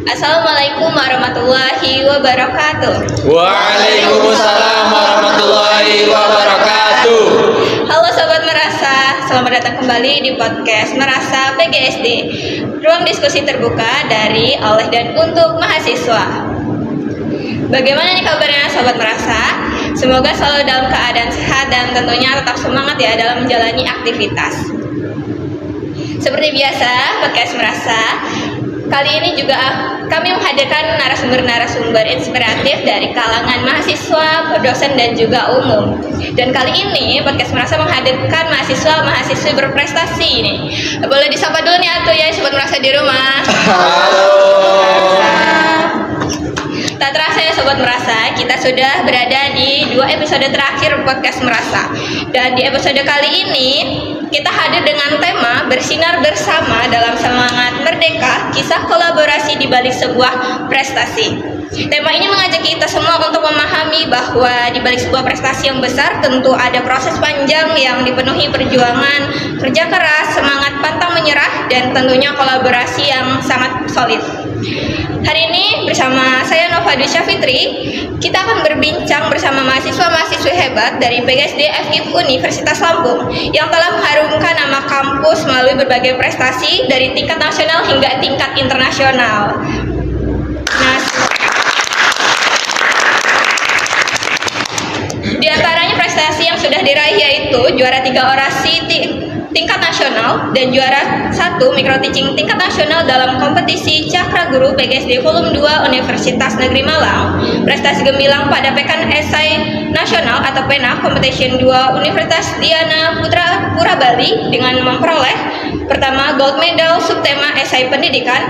Assalamualaikum warahmatullahi wabarakatuh. Waalaikumsalam warahmatullahi wabarakatuh. Halo Sobat Merasa, selamat datang kembali di podcast Merasa PGSD, ruang diskusi terbuka dari, oleh, dan untuk mahasiswa. Bagaimana nih kabarnya Sobat Merasa? Semoga selalu dalam keadaan sehat dan tentunya tetap semangat ya dalam menjalani aktivitas. Seperti biasa, podcast Merasa kali ini juga kami menghadirkan narasumber-narasumber inspiratif dari kalangan mahasiswa, dosen, dan juga umum. Dan kali ini podcast Merasa menghadirkan mahasiswa-mahasiswi berprestasi nih. Boleh disapa dulu nih Atuh ya, Sobat Merasa di rumah. Halo. Tak terasa ya Sobat Merasa, kita sudah berada di 2 episode terakhir podcast Merasa. Dan di episode kali ini kita hadir dengan tema bersinar bersama dalam semangat merdeka, kisah kolaborasi di balik sebuah prestasi. Tema ini mengajak kita semua untuk memahami bahwa di balik sebuah prestasi yang besar tentu ada proses panjang yang dipenuhi perjuangan, kerja keras, semangat pantang menyerah, dan tentunya kolaborasi yang sangat solid. Hari ini bersama saya Nova Dusya Fitri, kita akan berbincang bersama mahasiswa-mahasiswi hebat dari PGSD FIF Universitas Lampung yang telah mengharumkan nama kampus melalui berbagai prestasi dari tingkat nasional hingga tingkat internasional. Nah, di antaranya prestasi yang sudah diraih yaitu juara 3 orasi tingkat nasional dan juara 1 micro teaching tingkat nasional dalam kompetisi Cakra Guru PGSD Volume 2 Universitas Negeri Malang, prestasi gemilang pada Pekan Esai Nasional atau PENA Competition 2 Universitas Diana Putra Pura Bali dengan memperoleh pertama gold medal subtema esai pendidikan,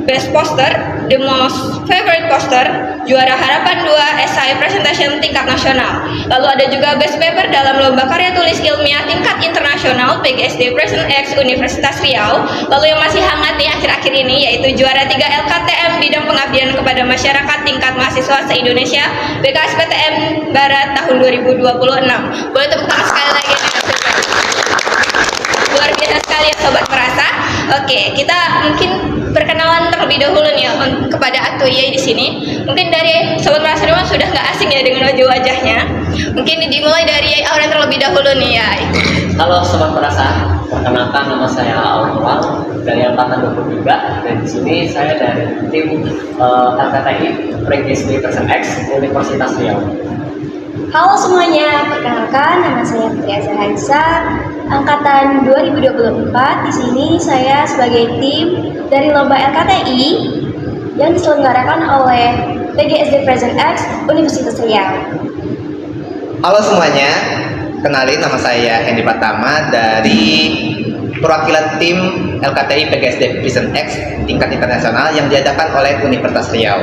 Best Poster, The Most Favorite Poster, juara harapan 2 esai presentation tingkat nasional. Lalu ada juga Best Paper dalam lomba karya tulis ilmiah tingkat internasional PGSD Present X Universitas Riau. Lalu yang masih hangat nih akhir-akhir ini yaitu juara 3 LKTM bidang pengabdian kepada masyarakat tingkat mahasiswa se-Indonesia BKSPTN Barat tahun 2026. Boleh tepuk tangan sekali lagi nih. Luar biasa sekali ya Sobat Merasa. Oke, kita mungkin perkenalan terlebih dahulu nih kepada Atuh Yai di sini. Mungkin dari Sobat Merasa rumah sudah nggak asing ya dengan wajah-wajahnya. Mungkin dimulai dari Yai Auren terlebih dahulu nih Yai. Halo Sobat Merasa, perkenalkan nama saya Auren dari angkatan 23 dan di sini saya dari tim LKTI PGSD Present X Universitas Riau. Halo semuanya, perkenalkan nama saya Putri Azhar Haisa, angkatan 2024. Di sini saya sebagai tim dari lomba LKTI yang diselenggarakan oleh PGSD Present X Universitas Riau. Halo semuanya, kenalin nama saya Hendy Pratama dari perwakilan tim LKTI PGSD Present X tingkat internasional yang diadakan oleh Universitas Riau.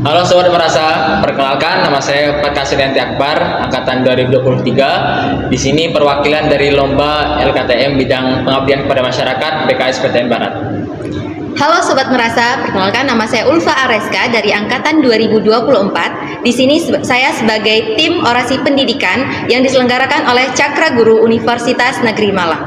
Halo Sobat Merasa, perkenalkan nama saya Pak Suryanti Akbar, angkatan 2023. Di sini perwakilan dari lomba LKTM bidang pengabdian kepada masyarakat BKSPTN Barat. Halo Sobat Merasa, perkenalkan nama saya Ulfa Areska dari angkatan 2024. Di sini saya sebagai tim orasi pendidikan yang diselenggarakan oleh Cakra Guru Universitas Negeri Malang.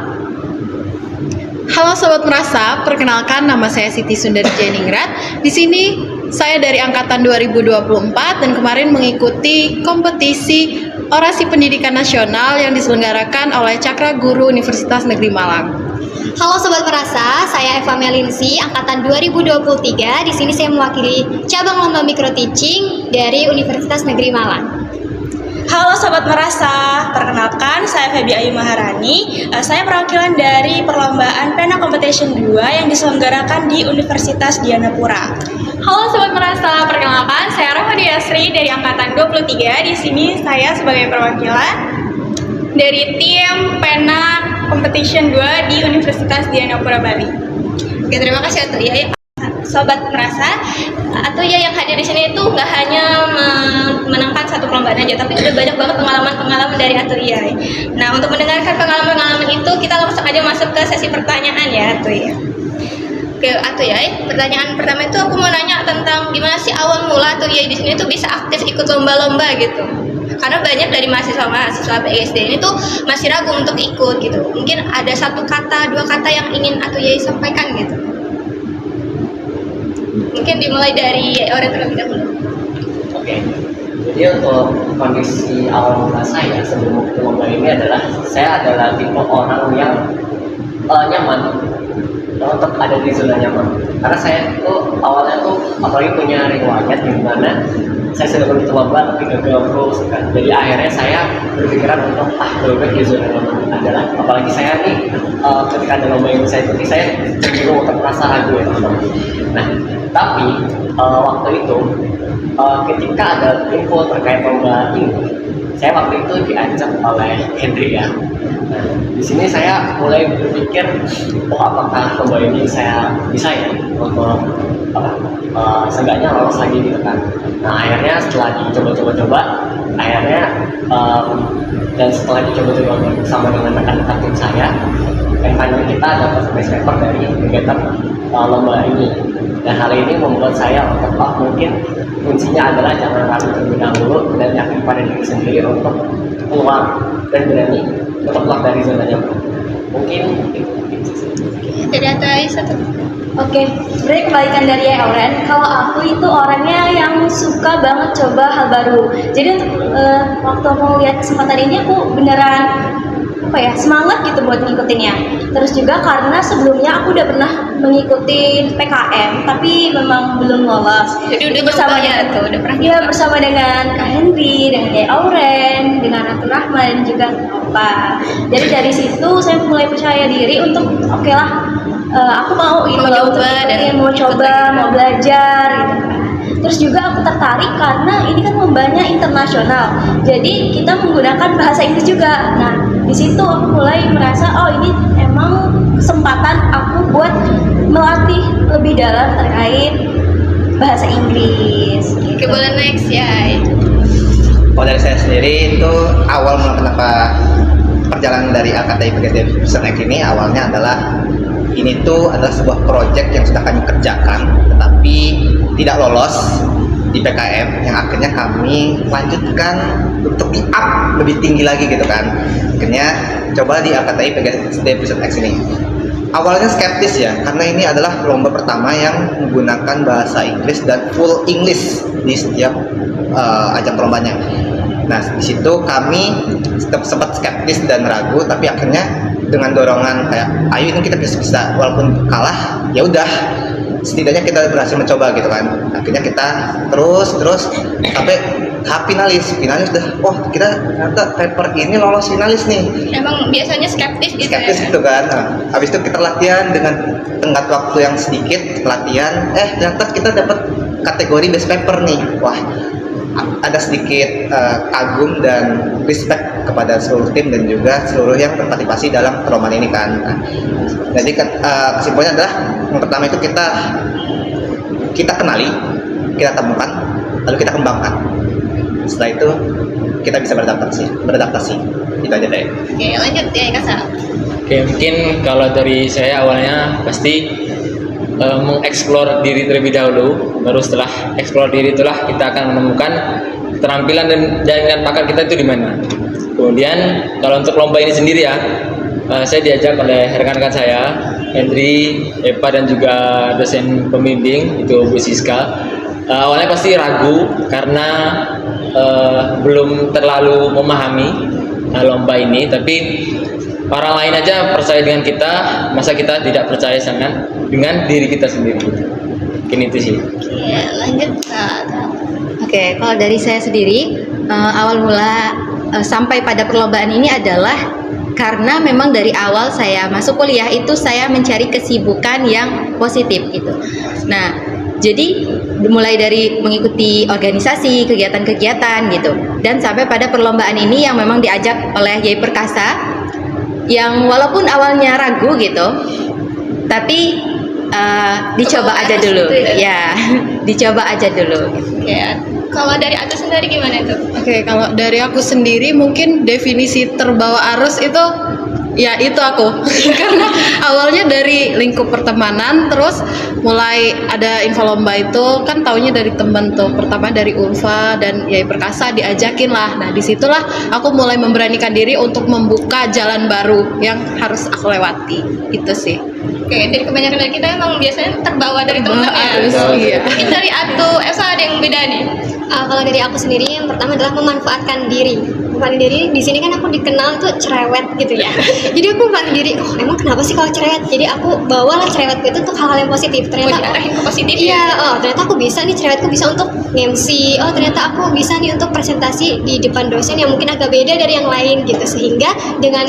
Halo Sobat Merasa, perkenalkan nama saya Siti Sundari Janingrat. Di sini saya dari angkatan 2024 dan kemarin mengikuti kompetisi orasi pendidikan nasional yang diselenggarakan oleh Cakra Guru Universitas Negeri Malang. Halo Sobat Merasa, saya Eva Melinsi, angkatan 2023. Di sini saya mewakili cabang lomba micro teaching dari Universitas Negeri Malang. Halo Sobat Merasa, perkenalkan saya Febi Ayu Maharani. Saya perwakilan dari perlombaan PENA Competition 2 yang diselenggarakan di Universitas Dianapura. Halo Sobat Merasa, perkenalkan saya Rahmadi Yasri dari angkatan 23. Di sini saya sebagai perwakilan dari tim PENA Competition 2 di Universitas Dianapura Bali. Oke, terima kasih Atuh Yai. Sobat Merasa, Atuh Yai yang hadir di sini itu nggak hanya menangkan satu perlombaan aja, tapi udah banyak banget pengalaman-pengalaman dari Atuh Yai. Nah, untuk mendengarkan pengalaman-pengalaman itu, kita langsung aja masuk ke sesi pertanyaan ya Atuh Yai. Oke, Atuh Yai, pertanyaan pertama itu aku mau nanya tentang gimana sih awal mula Atuh Yai di sini tuh bisa aktif ikut lomba-lomba gitu. Karena banyak dari mahasiswa PGSD ini tuh masih ragu untuk ikut gitu. Mungkin ada 1 kata, 2 kata yang ingin Atuh Yai sampaikan gitu. Mungkin dimulai dari Auren terlebih dahulu. Oke, jadi untuk kondisi awal mula saya sebelum lomba ini adalah saya adalah tipe orang yang nyaman untuk ada di zona nyaman. Karena saya tuh awalnya tuh apalagi punya riwayat di mana saya sudah begitu lomba tapi gagal terus kan. Jadi akhirnya saya berpikiran untuk lebih di zona nyaman adalah apalagi saya nih ketika ada lomba yang saya ikuti saya cenderung untuk merasa ragu ya teman-teman. Nah, tapi waktu itu ketika ada info terkait lomba ini, saya waktu itu diajak oleh Hendri ya. Nah, di sini saya mulai berpikir, apakah lomba ini saya bisa ya untuk seenggaknya lolos lagi gitu kan. Nah akhirnya setelah dicoba-coba, akhirnya dan setelah dicoba-coba bersama dengan rekan-rekan tim saya, dan finally kita dapat best paper dari kegiatan lomba ini. Dan hal ini membuat saya untuk mungkin kuncinya adalah jangan ragu terlebih dahulu dan yakin pada diri sendiri untuk keluar dan berani untuk keluar dari zona nyaman. Mungkin itu sih. Jadi ada satu. Oke, sebenarnya kebalikan dari Auren, kalau aku itu orangnya yang suka banget coba hal baru. Jadi untuk waktu aku lihat kesempatan ini aku beneran semangat gitu buat ngikutinnya. Terus juga karena sebelumnya aku udah pernah mengikuti PKM tapi memang belum lolos. Jadi udah bersama tuh, udah pernah. Iya, bersama dengan Kak Henry, dengan Kak Auren, dengan Atul Rahman dan juga Opa. Jadi dari situ saya mulai percaya diri untuk oke lah, aku mau gitu loh, mau coba, mau belajar gitu kan. Terus juga aku tertarik karena ini kan lombanya internasional, jadi kita menggunakan bahasa Inggris juga. Nah di situ aku mulai merasa ini emang kesempatan aku buat melatih lebih dalam terkait bahasa Inggris. Gitu. Oke, boleh next ya. Kalau dari saya sendiri itu awal mula kenapa perjalanan dari LKTI PGSD Vision X ini awalnya adalah ini tuh adalah sebuah proyek yang sudah kami kerjakan tetapi tidak lolos di PKM yang akhirnya kami lanjutkan untuk di up lebih tinggi lagi gitu kan. Akhirnya coba di LKTI PGSD Vision X ini. Awalnya skeptis ya karena ini adalah lomba pertama yang menggunakan bahasa Inggris dan full English di setiap ajang lombanya. Nah di situ kami sempat skeptis dan ragu tapi akhirnya dengan dorongan kayak ayo ini kita bisa walaupun kalah ya udah setidaknya kita berhasil mencoba gitu kan. Akhirnya kita terus sampai tahap finalis udah kita ternyata paper ini lolos finalis nih. Emang biasanya skeptis gitu gitu kan. Nah, habis itu kita latihan dengan tenggat waktu yang sedikit latihan ternyata kita dapat kategori best paper nih. Wah ada sedikit kagum dan respect kepada seluruh tim dan juga seluruh yang berpartisipasi dalam perlombaan ini kan. Nah, jadi kesimpulannya adalah yang pertama itu kita kenali, kita temukan, lalu kita kembangkan. Setelah itu kita bisa beradaptasi. Itu aja deh. Oke, lanjut ya Kasa. Oke, mungkin kalau dari saya awalnya pasti mengeksplor diri terlebih dahulu, baru setelah eksplor diri itulah kita akan menemukan keterampilan dan jaringan bakat kita itu di mana. Kemudian kalau untuk lomba ini sendiri ya, saya diajak oleh rekan-rekan saya, Hendri, Epa dan juga dosen pembimbing itu Bu Siska. Awalnya pasti ragu karena belum terlalu memahami lomba ini, tapi orang lain aja percaya dengan kita, masa kita tidak percaya sangat dengan diri kita sendiri. Mungkin itu sih. Oke, lanjut Kak. Oke, kalau dari saya sendiri awal mula sampai pada perlombaan ini adalah karena memang dari awal saya masuk kuliah itu saya mencari kesibukan yang positif gitu. Nah, jadi mulai dari mengikuti organisasi, kegiatan-kegiatan gitu, dan sampai pada perlombaan ini yang memang diajak oleh Yai Perkasa, yang walaupun awalnya ragu gitu, tapi dicoba aja dulu, ya, dicoba aja dulu. Oke, kalau dari Atu sendiri gimana itu? Oke, kalau dari aku sendiri mungkin definisi terbawa arus itu ya itu aku karena awalnya dari lingkup pertemanan, terus mulai ada info lomba itu kan taunya dari temen tuh, pertama dari Ulfa dan Yai Perkasa diajakin lah. Nah disitulah aku mulai memberanikan diri untuk membuka jalan baru yang harus aku lewati. Itu sih. Oke, dari kebanyakan dari kita emang biasanya terbawa dari teman ya. Iya. Mungkin dari Atu, Esa ada yang beda nih. Kalau dari aku sendiri yang pertama adalah memanfaatkan diri. Memanfaatkan diri di sini kan aku dikenal tuh cerewet gitu ya. Jadi aku memanfaatkan diri. Oh emang kenapa sih kalau cerewet? Jadi aku bawalah cerewetku itu untuk hal-hal yang positif. Mau Ternyata diarahin ke positif iya, ternyata aku bisa nih cerewetku bisa untuk MC. Oh ternyata aku bisa nih untuk presentasi di depan dosen yang mungkin agak beda dari yang lain gitu. Sehingga dengan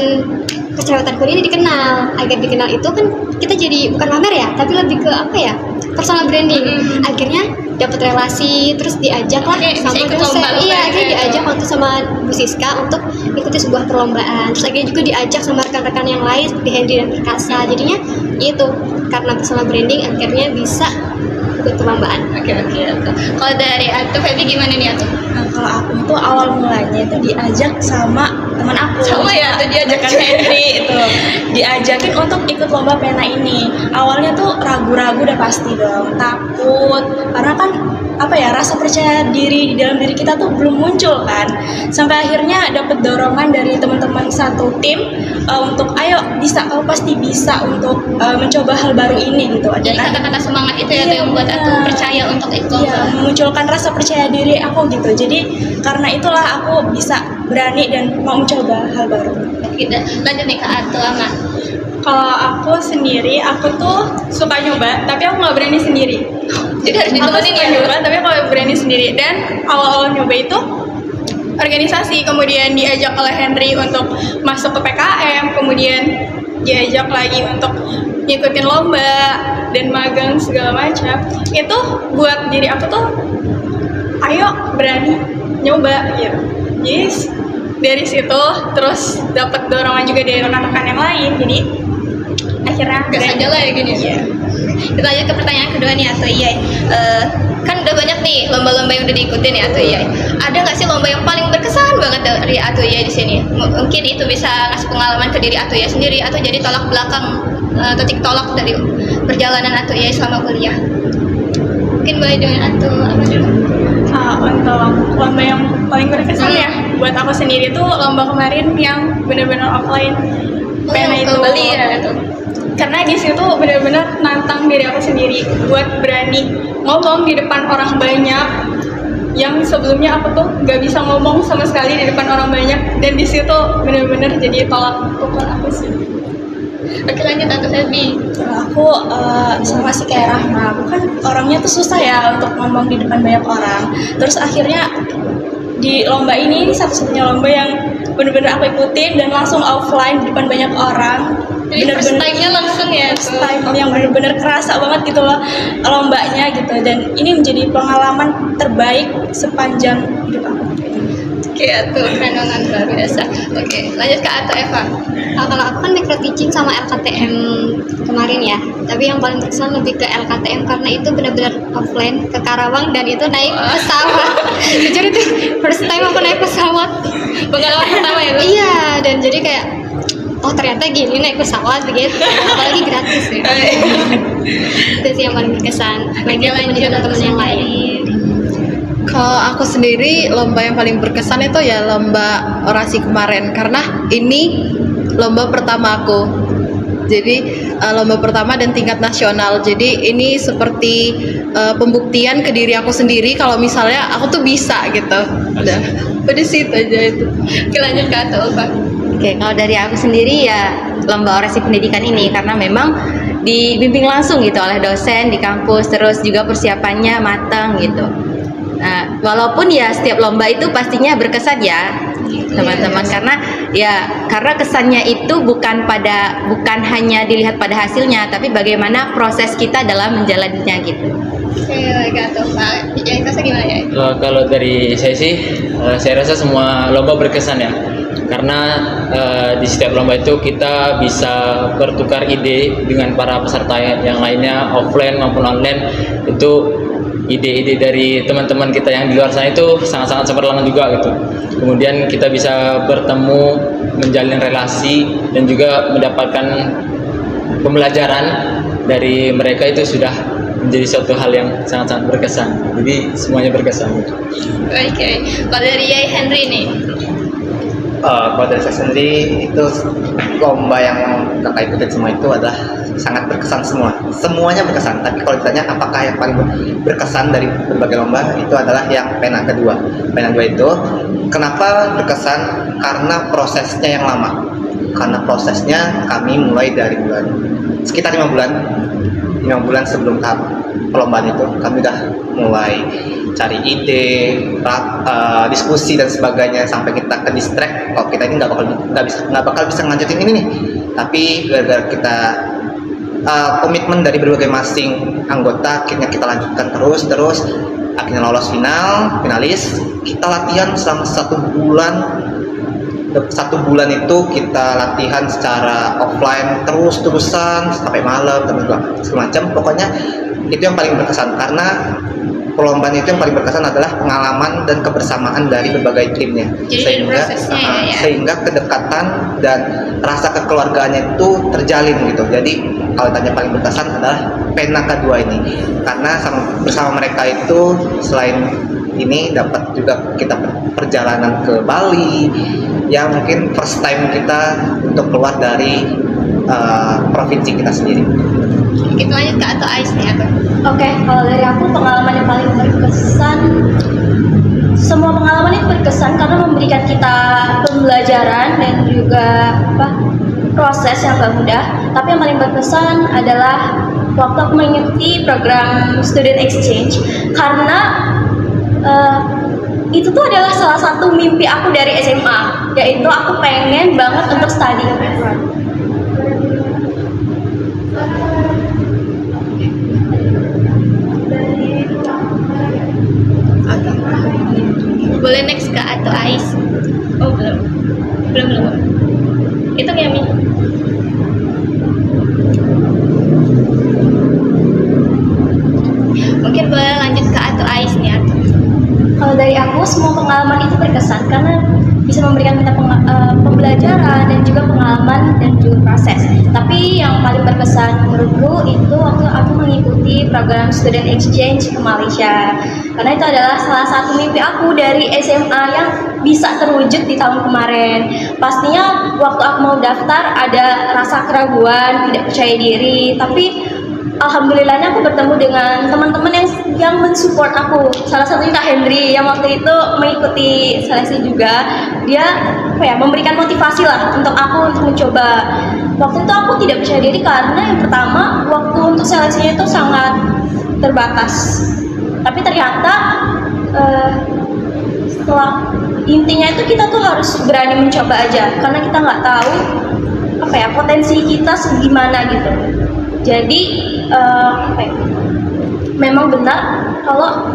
kecerewetanku ini dikenal. Agar dikenal itu kan kita jadi bukan pamer ya, tapi lebih ke apa ya? Personal branding. Akhirnya dapat relasi, terus diajak lah Oke, bisa sama ikut dosen. lomba-lomba Iya, akhirnya gitu. diajak waktu sama Bu Siska untuk ikuti sebuah perlombaan. Terus akhirnya juga diajak sama rekan-rekan yang lain seperti Hendy dan Perkasa. Jadinya itu karena personal branding akhirnya bisa ikut perlombaan. Oke. Kalau dari Atu, Feby gimana nih Atu? Nah, kalau aku itu awal mulanya itu diajak sama teman aku. Sama ya, Atu diajak Kan Henry itu diajakin untuk ikut lomba pena ini. Awalnya tuh ragu-ragu udah pasti dong, takut karena kan apa ya, rasa percaya diri di dalam diri kita tuh belum muncul kan. Sampai akhirnya dapet dorongan dari teman-teman satu tim untuk ayo bisa, kamu pasti bisa untuk mencoba hal baru ini gitu. Jadi kata-kata semangat itu ya Iya, yang membuat Atu benar. percaya untuk ikut Iya, lomba. memunculkan rasa percaya diri aku gitu. Jadi karena itulah aku bisa berani dan mau mencoba hal baru. Kita lanjut nih ke Atu Ama. Kalau aku sendiri, aku tuh suka nyoba, tapi aku nggak berani sendiri. Jadi harus Aku ditemenin suka ya. nyoba, tapi aku nggak berani sendiri. Dan awal-awal nyoba itu organisasi, kemudian diajak oleh Henry untuk masuk ke PKM, kemudian diajak lagi untuk ngikutin lomba dan magang segala macam. Itu buat diri aku tuh, ayo berani nyoba gitu. Jadi dari situ terus dapat dorongan juga dari rekan-rekan yang lain. Jadi akhirnya Gas berani. aja lah ya gini. Iya. Kita lanjut ke pertanyaan kedua nih Atu Iyai. Kan udah banyak nih lomba-lomba yang udah diikutin ya Atu Iyai. Ada nggak sih lomba yang paling berkesan banget dari Atu Iyai di sini? Mungkin itu bisa ngasih pengalaman ke diri Atu Iyai sendiri atau jadi tolak belakang titik tolak dari perjalanan Atu Iyai selama kuliah. Mungkin boleh dengan Atu apa dulu? Untuk lomba yang paling berkesan ya buat aku sendiri tuh lomba kemarin yang benar-benar offline. Pena yang itu Bali ya itu. karena di situ benar-benar nantang diri aku sendiri buat berani ngomong di depan orang banyak yang sebelumnya aku tuh nggak bisa ngomong sama sekali di depan orang banyak, dan di situ benar-benar jadi tolak ukur aku sih. Oke lanjut Atu Feby. Aku sama sih kayak Rahma, aku kan orangnya tuh susah ya untuk ngomong di depan banyak orang. Terus akhirnya di lomba ini satu-satunya lomba yang bener-bener aku ikutin dan langsung offline di depan banyak orang. Jadi first time-nya langsung ya First tuh. time yang bener-bener kerasa banget gitu loh lombanya gitu, dan ini menjadi pengalaman terbaik sepanjang hidup aku. Oke Atu, keren banget luar biasa. Oke lanjut ke Atu Eva. Kalau aku kan micro teaching sama LKTM kemarin ya, tapi yang paling berkesan lebih ke LKTM karena itu benar-benar offline ke Karawang dan itu naik pesawat. Jujur itu first time aku naik pesawat. Pengalaman pertama ya Bu? Iya, dan jadi kayak oh ternyata gini naik pesawat begitu, apalagi gratis ya. Itu sih yang paling berkesan. Lagi lanjut teman-teman yang lain. Kalau aku sendiri lomba yang paling berkesan itu ya lomba orasi kemarin, karena ini lomba pertama aku. Jadi lomba pertama dan tingkat nasional. Jadi ini seperti pembuktian ke diri aku sendiri kalau misalnya aku tuh bisa gitu. Udah pada situ aja itu. Oke lanjut ke Atu Ulfa. Oke, kalau dari aku sendiri ya lomba orasi pendidikan ini karena memang dibimbing langsung gitu oleh dosen di kampus, terus juga persiapannya matang gitu. Nah, walaupun ya setiap lomba itu pastinya berkesan ya teman-teman, karena kesannya itu bukan hanya dilihat pada hasilnya, tapi bagaimana proses kita dalam menjalaninya gitu. Oke lagi Atu Ulfa. Yang rasa gimana ya? Kalau dari saya sih, saya rasa semua lomba berkesan ya. Karena di setiap lomba itu kita bisa bertukar ide dengan para peserta yang lainnya, offline maupun online. Itu ide-ide dari teman-teman kita yang di luar sana itu sangat-sangat cemerlang juga gitu. Kemudian kita bisa bertemu, menjalin relasi, dan juga mendapatkan pembelajaran dari mereka. Itu sudah menjadi suatu hal yang sangat-sangat berkesan. Jadi semuanya berkesan. Oke. Kalau dari Yai Henry nih. Kalau dari saya sendiri itu lomba yang kakak ikutin semua itu adalah sangat berkesan semua. Semuanya berkesan. Tapi kalau ditanya apakah yang paling berkesan dari berbagai lomba itu adalah yang pena kedua. Pena kedua itu kenapa berkesan? Karena prosesnya yang lama. Karena prosesnya kami mulai dari sekitar 5 bulan sebelum tahap perlombaan itu kami udah mulai cari ide, diskusi dan sebagainya sampai kita ke distract. Kalau kita ini nggak bakal bisa ngelanjutin ini nih. Tapi gara-gara kita komitmen dari berbagai masing anggota, akhirnya kita lanjutkan terus akhirnya lolos finalis. Kita latihan selama 1 bulan itu kita latihan secara offline terusan sampai malam segala macam. Pokoknya itu yang paling berkesan karena perlombaan itu yang paling berkesan adalah pengalaman dan kebersamaan dari berbagai timnya. Jadi sehingga kedekatan dan rasa kekeluargaannya itu terjalin gitu. Jadi kalau tanya paling berkesan adalah pena kedua ini karena bersama mereka itu selain ini dapat juga kita perjalanan ke Bali yang mungkin first time kita untuk keluar dari provinsi kita sendiri. Kita lanjut ke Ato Ais nih Ato. Oke, kalau dari aku pengalaman yang paling berkesan, semua pengalaman itu berkesan karena memberikan kita pembelajaran dan juga proses yang gak mudah. Tapi yang paling berkesan adalah waktu aku mengikuti program student exchange karena itu tuh adalah salah satu mimpi aku dari SMA, yaitu aku pengen banget untuk study abroad. Boleh next ke Ato Ais. Oh belum. Itu Yami. Mungkin boleh lanjut ke Ato Ais nih Ato. Kalau dari aku semua pengalaman itu berkesan karena bisa memberikan kita pembelajaran dan juga pengalaman dan juga proses. Tapi yang paling berkesan menurutku itu waktu aku mengikuti program student exchange ke Malaysia. Karena itu adalah salah satu mimpi aku dari SMA yang bisa terwujud di tahun kemarin. Pastinya waktu aku mau daftar ada rasa keraguan, tidak percaya diri, tapi alhamdulillahnya aku bertemu dengan teman-teman yang mensupport aku. Salah satunya Kak Hendri yang waktu itu mengikuti seleksi juga. Dia memberikan motivasi lah untuk aku untuk mencoba. Waktu itu aku tidak percaya diri karena yang pertama waktu untuk seleksinya itu sangat terbatas. Tapi ternyata setelah intinya itu kita tuh harus berani mencoba aja karena kita nggak tahu potensi kita segimana gitu. Jadi memang benar kalau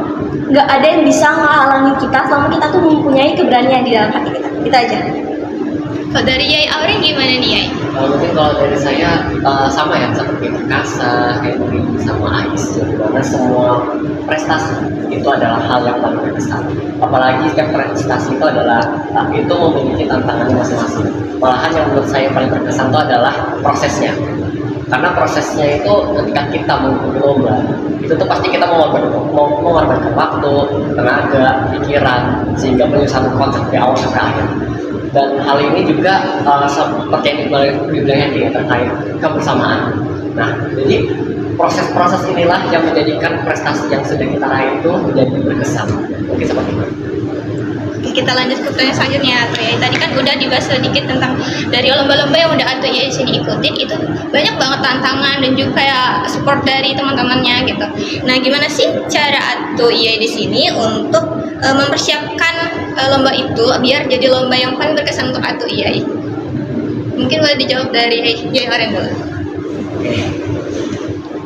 nggak ada yang bisa menghalangi kita selama kita tuh mempunyai keberanian di dalam hati kita. Kita aja. Kalau dari Yai Aurin gimana nih Yai? Mungkin kalau dari saya sama ya seperti Kasa, Henry, sama Ais. Dimana semua prestasi itu adalah hal yang paling berkesan. Apalagi setiap prestasi itu adalah itu memiliki tantangannya masing-masing. Malahan yang menurut saya paling berkesan itu adalah prosesnya. Karena prosesnya itu ketika kita mengikuti lomba itu tuh pasti kita mengorbankan waktu, tenaga, pikiran sehingga menyusun konsep dari awal sampai akhir. Dan hal ini juga seperti yang dibilangnya terkait kebersamaan. Nah, jadi proses-proses inilah yang menjadikan prestasi yang sudah kita raih itu menjadi berkesan. Mungkin seperti itu. Oke, kita lanjut ke pertanyaan selanjutnya Ato Yai. Tadi kan udah dibahas sedikit tentang dari lomba-lomba yang udah Ato Yai sini ikutin, itu banyak banget tantangan dan juga kayak support dari teman-temannya gitu. Nah, gimana sih cara Ato Yai di sini untuk mempersiapkan lomba itu biar jadi lomba yang paling berkesan untuk Ato Yai? Mungkin boleh dijawab dari Yai Aurin dulu.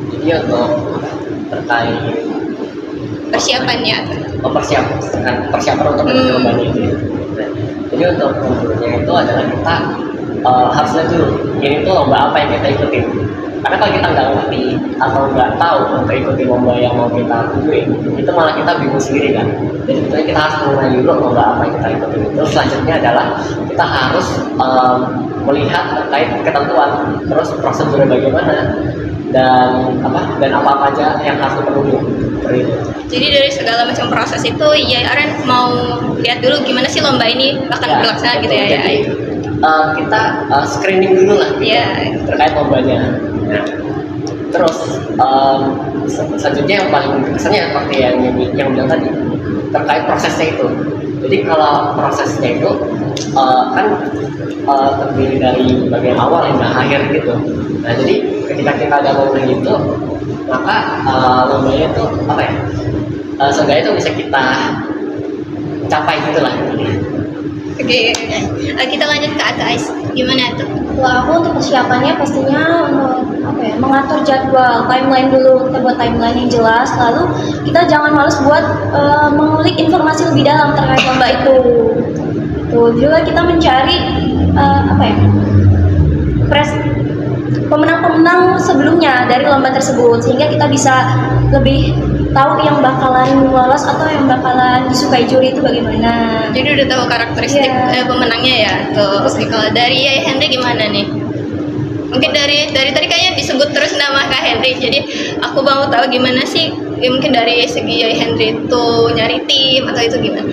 Jadi untuk terkait persiapannya persiapan untuk lomba itu. Jadi untuk tentunya itu adalah kita harus lihat dulu ini tuh lomba apa yang kita ikutin. Karena kalau kita nggak ngerti atau nggak tahu untuk ikuti lomba yang mau kita tujuin, itu malah kita bingung sendiri kan. Jadi sebetulnya kita harus mengenai dulu lomba apa yang kita ikutin. Terus selanjutnya adalah kita harus melihat terkait ketentuan, terus prosedurnya bagaimana. dan apa aja yang harus dipenuhi seperti itu. Jadi dari segala macam proses itu IAIRN mau lihat dulu gimana sih lomba ini akan berlaksana gitu ya. Jadi, kita screening dulu lah terkait lombanya. Nah, terus selanjutnya yang paling berkesannya seperti yang bilang tadi terkait prosesnya itu. Jadi kalau prosesnya itu terdiri dari bagian awal hingga akhir gitu. Nah jadi ketika kita ada lomba itu, maka lombanya itu seenggaknya itu bisa kita capai gitulah. Oke, kita lanjut ke Ais. Gimana tuh? Kalau aku untuk persiapannya pastinya mengatur jadwal, timeline dulu, kita buat timeline yang jelas. Lalu kita jangan malas buat mengulik informasi lebih dalam terkait lomba itu. Tuh juga kita mencari pemenang-pemenang sebelumnya dari lomba tersebut, sehingga kita bisa lebih tahu yang bakalan lolos atau yang bakalan disukai juri itu bagaimana. Jadi udah tahu karakteristik pemenangnya ya. Tuh, kalau dari Yai Henry gimana nih? Mungkin dari tadi kayaknya disebut terus nama Kak Henry. Jadi aku mau tahu gimana sih mungkin dari segi Yai Henry itu nyari tim atau itu gimana?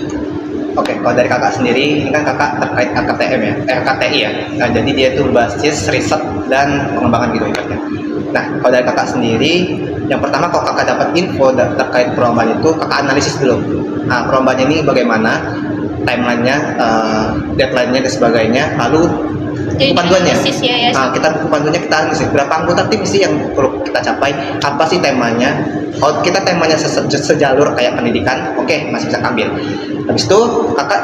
Oke, kalau dari kakak sendiri, ini kan kakak terkait LKTM ya, LKTI ya. Nah, jadi dia tuh berbasis riset dan pengembangan gitu ibaratnya. Nah, kalau dari kakak sendiri, yang pertama kalau kakak dapat info terkait perlombaan itu, kakak analisis dulu. Nah, perlombaan ini bagaimana, timelinenya, deadline-nya dan sebagainya. Lalu panduannya, kita panduannya kita analisis berapa anggota tim sih yang perlu kita capai, apa sih temanya. Kalau kita temanya sejalur kayak pendidikan, oke, masih bisa ambil. Habis itu kakak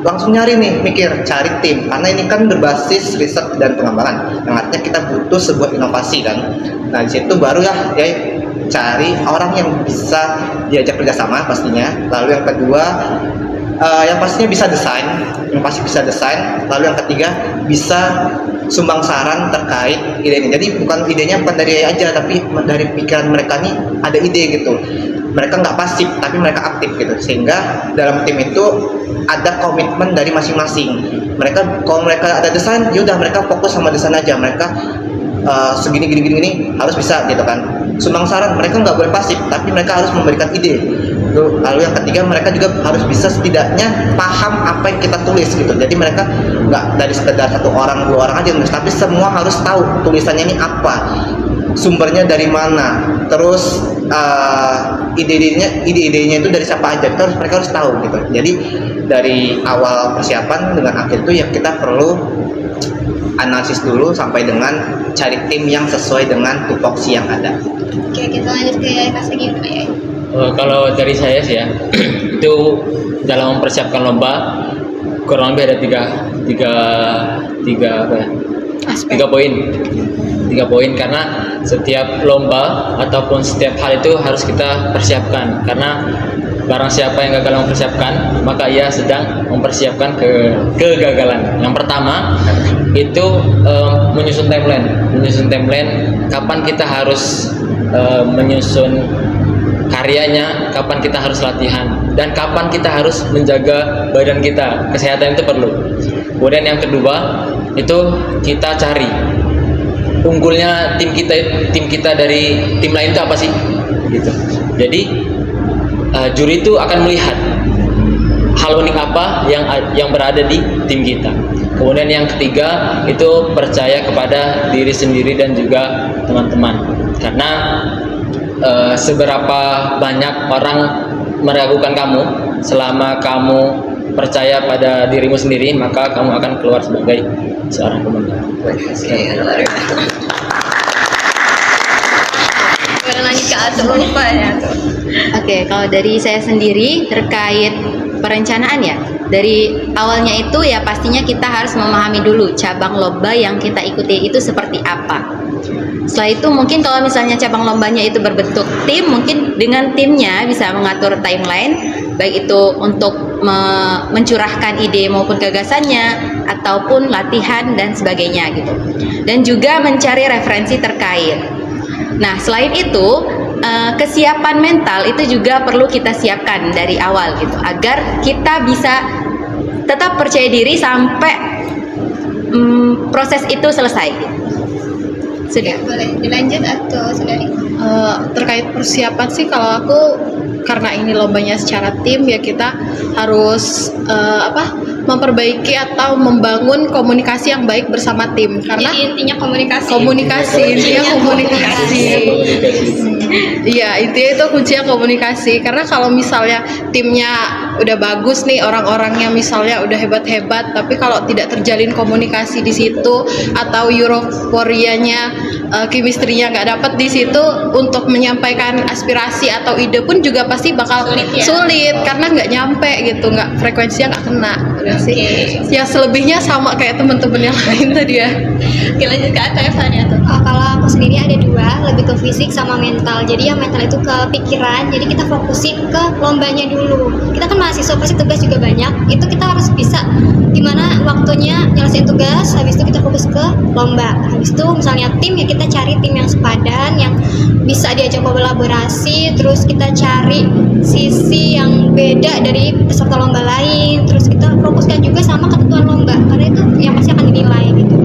langsung nyari nih, cari tim, karena ini kan berbasis riset dan pengembangan, yang artinya kita butuh sebuah inovasi kan. Nah di situ baru ya cari orang yang bisa diajak kerjasama pastinya. Lalu yang kedua yang pastinya bisa desain, lalu yang ketiga bisa sumbang saran terkait idenya. Jadi idenya bukan dari aja, tapi dari pikiran mereka nih ada ide gitu. Mereka nggak pasif, tapi mereka aktif gitu. Sehingga dalam tim itu ada komitmen dari masing-masing. Kalau mereka ada desain, yaudah mereka fokus sama desain aja. Mereka segini gini harus bisa gitu kan. Sumbang saran, mereka nggak boleh pasif, tapi mereka harus memberikan ide. Lalu yang ketiga, mereka juga harus bisa setidaknya paham apa yang kita tulis gitu. Jadi mereka nggak dari sekedar 1 orang 2 orang aja nulis, tapi semua harus tahu tulisannya ini apa, sumbernya dari mana, terus ide-idenya itu dari siapa aja. Mereka harus tahu gitu. Jadi dari awal persiapan dengan akhir itu ya kita perlu analisis dulu sampai dengan cari tim yang sesuai dengan tupoksi yang ada. Oke, kita lanjut ke Yai Kasih gimana ya? Kalau dari saya sih ya, itu dalam mempersiapkan lomba kurang lebih ada tiga poin, karena setiap lomba ataupun setiap hal itu harus kita persiapkan, karena barang siapa yang gagal mempersiapkan maka ia sedang mempersiapkan kegagalan. Yang pertama itu menyusun timeline kapan kita harus menyusun karyanya, kapan kita harus latihan, dan kapan kita harus menjaga badan kita. Kesehatan itu perlu. Kemudian yang kedua itu kita cari unggulnya tim kita dari tim lain itu apa sih gitu. Jadi juri itu akan melihat hal unik apa yang berada di tim kita. Kemudian yang ketiga itu percaya kepada diri sendiri dan juga teman-teman, karena seberapa banyak orang meragukan kamu, selama kamu percaya pada dirimu sendiri, maka kamu akan keluar sebagai seorang pemenang. Lanjut ke Atul, lupa ya tuh. Oke, kalau dari saya sendiri terkait perencanaan ya, dari awalnya itu ya pastinya kita harus memahami dulu cabang lomba yang kita ikuti itu seperti apa. Setelah itu mungkin kalau misalnya cabang lombanya itu berbentuk tim, mungkin dengan timnya bisa mengatur timeline, baik itu untuk mencurahkan ide maupun gagasannya, ataupun latihan dan sebagainya gitu. Dan juga mencari referensi terkait. Nah, selain itu kesiapan mental itu juga perlu kita siapkan dari awal gitu, agar kita bisa tetap percaya diri sampai proses itu selesai. Sudah. Boleh dilanjut atau Saudari? Terkait persiapan sih kalau aku, karena ini lombanya secara tim ya kita harus memperbaiki atau membangun komunikasi yang baik bersama tim, karena Jadi intinya komunikasi. intinya komunikasi. Iya, intinya itu kuncinya komunikasi. Karena kalau misalnya timnya udah bagus nih, orang-orangnya misalnya udah hebat-hebat, tapi kalau tidak terjalin komunikasi di situ atau euforianya, chemistry-nya nggak dapat di situ, untuk menyampaikan aspirasi atau ide pun juga pasti bakal sulit karena nggak nyampe gitu, nggak frekuensinya nggak kena. Udah sih. Ya selebihnya sama kayak teman-teman yang lain tadi ya. Oke, lanjut ke Evannya tuh. Kalau aku sendiri ada dua, lebih ke fisik sama mental. Jadi yang mental itu ke pikiran, jadi kita fokusin ke lombanya dulu. Kita kan mahasiswa, pasti tugas juga banyak. Itu kita harus bisa gimana waktunya nyelesain tugas, habis itu kita fokus ke lomba. Habis itu misalnya tim, ya kita cari tim yang sepadan, yang bisa diajak kolaborasi, terus kita cari sisi yang beda dari peserta lomba lain, terus kita fokuskan juga sama ketentuan lomba, karena itu yang pasti akan dinilai gitu.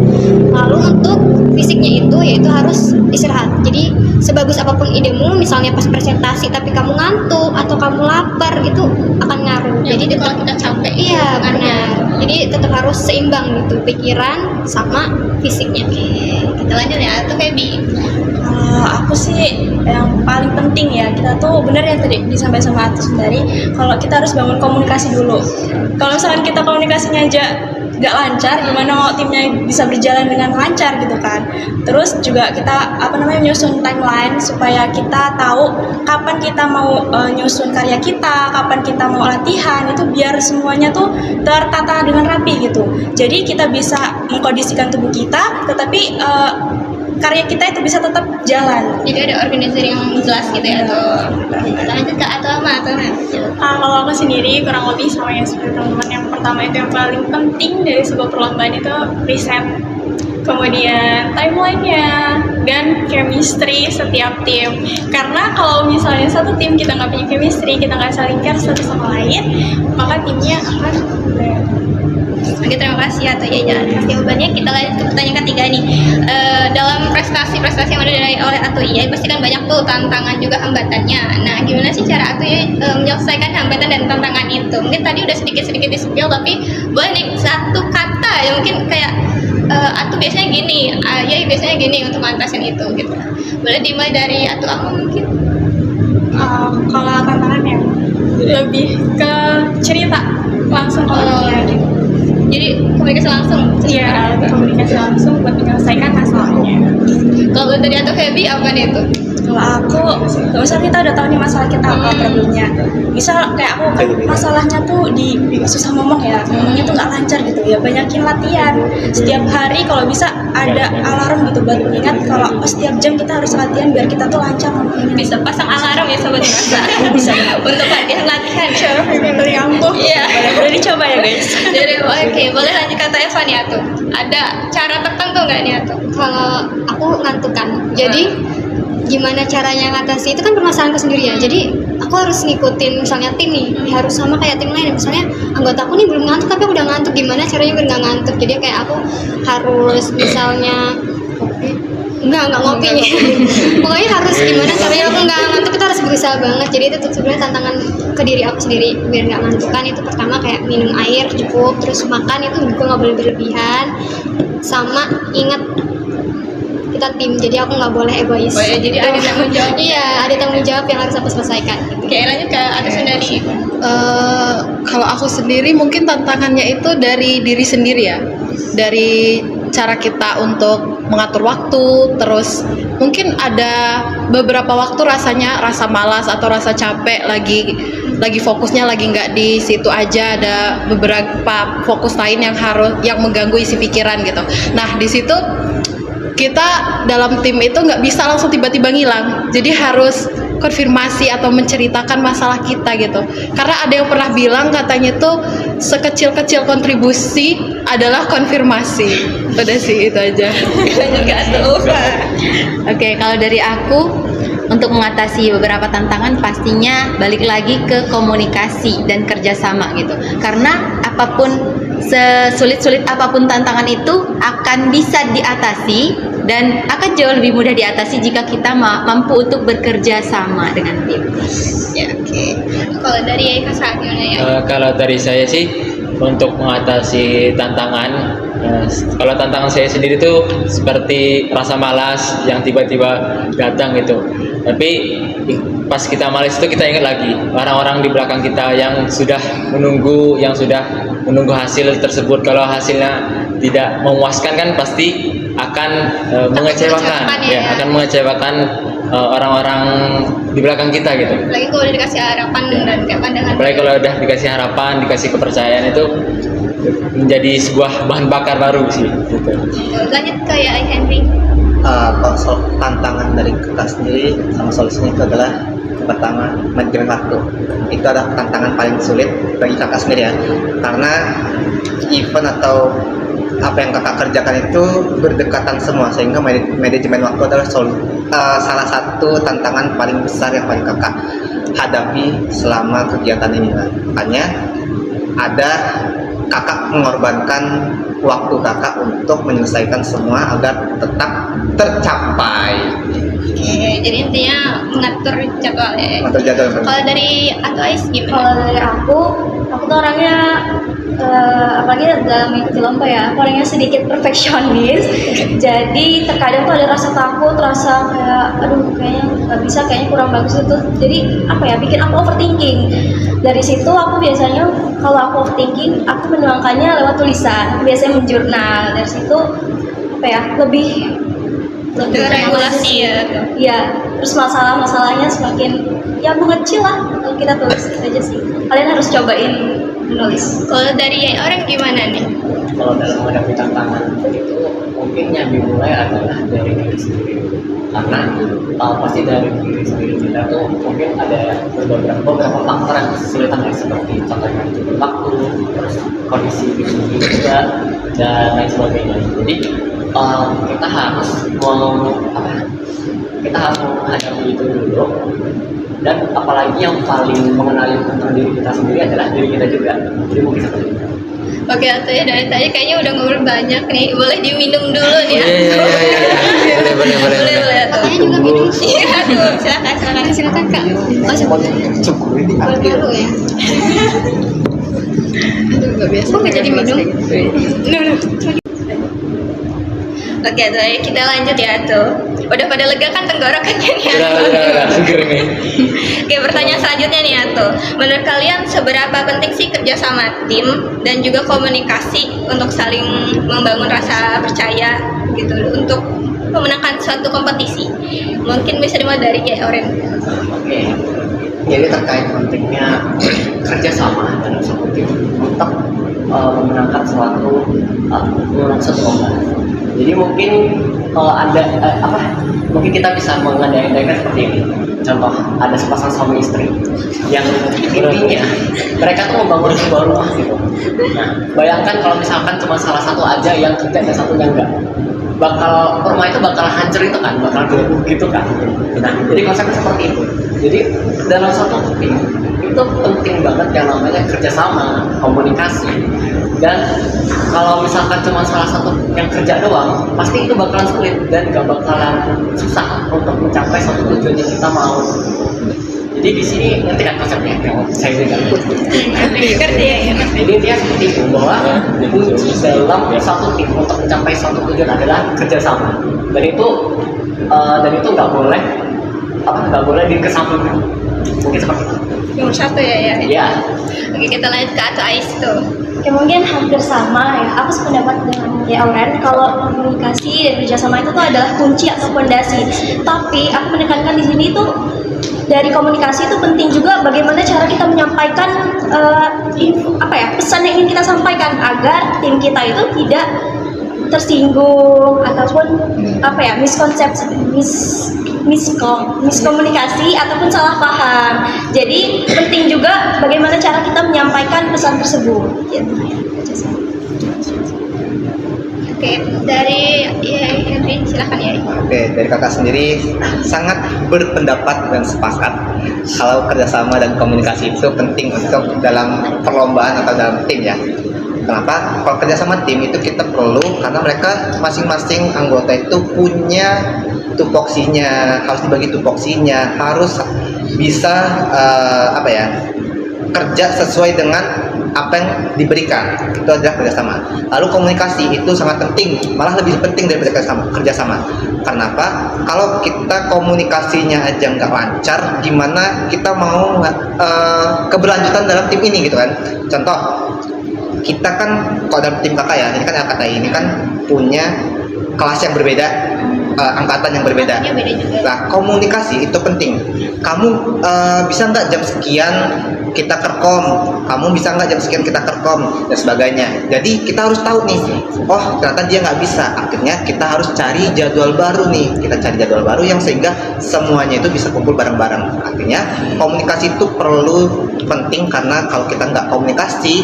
Lalu untuk fisiknya itu yaitu harus istirahat. Jadi sebagus apapun idemu, misalnya pas presentasi tapi kamu ngantuk atau kamu lapar, itu akan ngaruh. Ya, jadi kalau kita capek, iya benar. Jadi tetap harus seimbang gitu, pikiran sama fisiknya. Oke, kita lanjut ya, atau Feby. Aku sih yang paling penting ya, kita tuh bener ya tadi disampaikan sama Atu Sundari, kalau kita harus bangun komunikasi dulu. Kalau misalkan kita komunikasinya aja nggak lancar, gimana mau timnya bisa berjalan dengan lancar gitu kan. Terus juga kita nyusun timeline supaya kita tahu kapan kita mau nyusun karya kita, kapan kita mau latihan, itu biar semuanya tuh tertata dengan rapi gitu. Jadi kita bisa mengkondisikan tubuh kita, tetapi karya kita itu bisa tetap jalan. Jadi ada organisasi yang jelas gitu ya. Kita lanjut ke atau Kalau aku sendiri kurang lebih sama yang seperti teman-teman. Yang pertama itu yang paling penting dari sebuah perlombaan itu riset, kemudian timeline-nya, dan chemistry setiap tim. Karena kalau misalnya satu tim kita nggak punya chemistry, kita nggak saling care satu sama lain, maka timnya akan Oke, terima kasih atau ya jawabannya. Kita lanjut ke pertanyaan ketiga nih. Dalam prestasi yang diraih oleh Atu Iya, pasti kan banyak tuh tantangan juga hambatannya. Nah, gimana sih cara Atu Iya menyelesaikan hambatan dan tantangan itu? Mungkin tadi udah sedikit di-spill, tapi boleh nih satu kata ya, mungkin kayak Atu biasanya gini, ya biasanya gini untuk ngatasin itu gitu. Boleh dimulai dari Atu Aku mungkin. kalau tantangannya lebih ke cerita langsung Jadi komunikasi langsung. Iya, komunikasi langsung buat menyelesaikan masalahnya. Kalau dari Atu Feby apa nih itu? Kalau aku, misal kita udah tahu nih masalah kita apa problemnya. Misal kayak aku kan masalahnya tuh di susah ngomong ya, ngomongnya tuh nggak lancar gitu ya. Banyakin latihan. Setiap hari kalau bisa ada alarm gitu buat mengingat kalau setiap jam kita harus latihan biar kita tuh lancar ngomongnya. Bisa pasang alarm ya sobat merasa. Bisa. Untuk latihan. Cara dari ampuh. Iya. Boleh dicoba ya guys. Jadi oke, boleh lanjut kata Eva nih Atu. Ada cara tertentu nggak nih Atu? Kalau aku ngantuk kan, jadi gimana caranya ngatasi itu kan permasalahanku sendiri ya. Jadi aku harus ngikutin misalnya tim nih, harus sama kayak tim lain. Misalnya anggota aku nih belum ngantuk tapi aku udah ngantuk, gimana caranya biar nggak ngantuk? Jadi kayak aku harus misalnya nggak ngopi nih. Pokoknya harus gimana caranya aku nggak ngantuk, kita harus berusaha banget. Jadi itu tuh sebenarnya tantangan ke diri aku sendiri biar nggak ngantuk kan. Itu pertama kayak minum air cukup, terus makan itu juga nggak boleh berlebihan, sama ingat kita tim, jadi aku nggak boleh egois. Oh ya, jadi ada tanggung jawab. Iya, ada tanggung jawab yang harus aku selesaikan. Oke, lanjut ke Atu Sundari. Kalau aku sendiri mungkin tantangannya itu dari diri sendiri ya, dari cara kita untuk mengatur waktu. Terus mungkin ada beberapa waktu rasanya rasa malas atau rasa capek, lagi fokusnya lagi nggak di situ aja, ada beberapa fokus lain yang mengganggu isi pikiran gitu. Nah di situ kita dalam tim itu nggak bisa langsung tiba-tiba ngilang, jadi harus konfirmasi atau menceritakan masalah kita gitu. Karena ada yang pernah bilang katanya tuh sekecil-kecil kontribusi adalah konfirmasi. Udah sih itu aja. Oke, kalau dari aku, untuk mengatasi beberapa tantangan pastinya balik lagi ke komunikasi dan kerjasama gitu. Karena apapun, sesulit-sulit apapun tantangan itu akan bisa diatasi dan akan jauh lebih mudah diatasi jika kita mampu untuk bekerja sama dengan tim. Ya, oke. Kalau dari Kak Saad gimana ya? Kalau dari saya sih untuk mengatasi tantangan, kalau tantangan saya sendiri tuh seperti rasa malas yang tiba-tiba datang gitu. Tapi pas kita malas itu kita ingat lagi orang-orang di belakang kita yang sudah menunggu hasil tersebut. Kalau hasilnya tidak memuaskan kan pasti akan mengecewakan, akan mengecewakan orang-orang di belakang kita gitu. Lagi kalau udah dikasih harapan dan kayak pandangan. Apalagi kalau udah dikasih harapan, dikasih kepercayaan, itu menjadi sebuah bahan bakar baru sih. Gitu. Lanjut ke ya Henry. Kalau soal tantangan dari kita sendiri sama solusinya itu adalah pertama manajemen waktu. Itu adalah tantangan paling sulit bagi kakak sendiri ya, karena event atau apa yang kakak kerjakan itu berdekatan semua, sehingga manajemen waktu adalah salah satu tantangan paling besar yang paling kakak hadapi selama kegiatan ini. Makanya ada kakak mengorbankan waktu kakak untuk menyelesaikan semua agar tetap tercapai. Oke, jadi intinya mengatur jadwal ya. Mengatur jadwal. Kalau dari Ais gimana? Kalau dari aku tuh orangnya apalagi dalam mengikuti lomba ya, aku orangnya sedikit perfeksionis. Jadi terkadang tuh ada rasa takut, rasa kayak aduh kayaknya nggak bisa, kayaknya kurang bagus itu. Jadi apa ya, bikin aku overthinking. Dari situ aku biasanya kalau aku overthinking, aku menuangkannya lewat tulisan. Aku biasanya menjurnal. Dari situ apa ya, lebih regulasi ya. Iya, terus masalahnya semakin ya mengecil lah kalau kita tulis aja sih. Kalian harus cobain menulis. Kalau dari orang gimana nih? Kalau dalam menghadapi tantangan itu mungkin yang dimulai adalah dari diri sendiri, karena pasti dari diri sendiri kita tuh mungkin ada beberapa faktor yang kesulitan ya, seperti contohnya itu waktu, terus kondisi fisik juga dan lain sebagainya. Jadi kita harus menghadapi itu dulu. Dan apalagi yang paling mengenali tentang diri kita sendiri adalah diri kita juga. Jadi mungkin seperti itu. Oke, Atuh ya, dari tadi kayaknya udah ngobrol banyak nih. Boleh diminum dulu nih ya. Iya. Boleh Atuh. Saya juga minum. Iya, aduh, silakan Kak. Oh, Cukup ini baru ya. Aduh, gak biasa. Kok nggak jadi minum? Oke, Atuh, ayo kita lanjut ya Atuh. Udah pada lega kan tenggorokannya nih Atuh? Udah, seger nih. Oke, pertanyaan selanjutnya nih Atuh. Menurut kalian seberapa penting sih kerja sama tim dan juga komunikasi untuk saling membangun rasa percaya gitu untuk memenangkan suatu kompetisi? Mungkin bisa dimulai dari Oren. Oke. Jadi terkait pentingnya kerjasama dalam satu tim untuk memenangkan suatu lomba. Jadi mungkin mungkin kita bisa mengandai-andaikan seperti ini. Contoh, ada sepasang suami istri yang intinya mereka tuh membangun sebuah rumah gitu. Nah, bayangkan kalau misalkan cuma salah satu aja yang kerja dan satunya enggak, rumah itu bakal hancur itu kan, bakal gelembung gitu kan. Nah, jadi konsepnya seperti itu. Jadi dalam satu tim itu penting banget yang namanya kerjasama, komunikasi. Dan kalau misalkan cuma salah satu yang kerja doang, pasti itu bakalan sulit dan gak bakalan susah untuk mencapai satu tujuan yang kita mau. Jadi di sini ngerti kan konsepnya yang saya juga Ngerti ya. Jadi intinya seperti itu, bahwa kunci dalam satu tim untuk mencapai satu tujuan adalah kerjasama. Dan itu nggak boleh dikesampingkan. Mungkin seperti itu. Nomor satu ya. Iya. Oke, kita lanjut ke Atuh Ais tuh. Ya mungkin hampir sama ya. Aku sependapat dengan Auren kalau komunikasi dan kerjasama itu tuh adalah kunci atau fondasi. Tapi aku menekankan di sini tuh dari komunikasi itu penting juga bagaimana cara kita menyampaikan pesan yang ingin kita sampaikan agar tim kita itu tidak tersinggung ataupun miskomunikasi ataupun salah paham. Jadi penting juga bagaimana cara kita menyampaikan pesan tersebut. Oke, dari Henry silakan ya. Oke, dari kakak sendiri sangat berpendapat dan sepakat kalau kerjasama dan komunikasi itu penting untuk dalam perlombaan atau dalam tim ya. Kenapa? Kalau kerja sama tim itu kita perlu karena mereka masing-masing anggota itu punya tupoksinya, harus dibagi tupoksinya, harus bisa kerja sesuai dengan apa yang diberikan. Itu adalah kerjasama. Lalu komunikasi itu sangat penting, malah lebih penting daripada kerjasama. Kenapa? Kalau kita komunikasinya aja nggak lancar, gimana kita mau keberlanjutan dalam tim ini gitu kan? Contoh, kita kan kalau dalam tim kakak ya, ini kan LKTI ini kan punya kelas yang berbeda, angkatan yang berbeda. Nah, komunikasi itu penting. Kamu bisa nggak jam sekian kita kerkom, kamu bisa nggak jam sekian kita kerkom, dan sebagainya. Jadi kita harus tahu nih, oh ternyata dia nggak bisa, akhirnya kita harus cari jadwal baru nih. Kita cari jadwal baru yang sehingga semuanya itu bisa kumpul bareng-bareng. Artinya komunikasi itu perlu penting, karena kalau kita nggak komunikasi,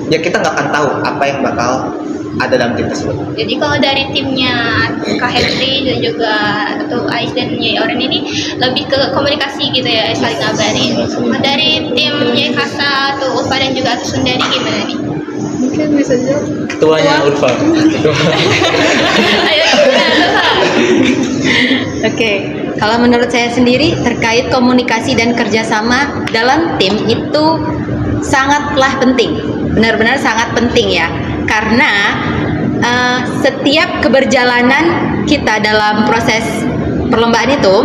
ya kita nggak akan tahu apa yang bakal ada dalam tim tersebut. Jadi kalau dari timnya Kak Henry dan juga atau Ais dan Nyai Oren ini lebih ke komunikasi gitu ya, saling ngabarin. Dari timnya Kasa atau Ulfa dan juga Atu Sundari gimana nih? Mungkin bisa jawab. Ketuanya Ulfa. Ayo gimana Kak? Oke, kalau menurut saya sendiri terkait komunikasi dan kerjasama dalam tim itu sangatlah penting, benar-benar sangat penting ya, karena setiap keberjalanan kita dalam proses perlombaan itu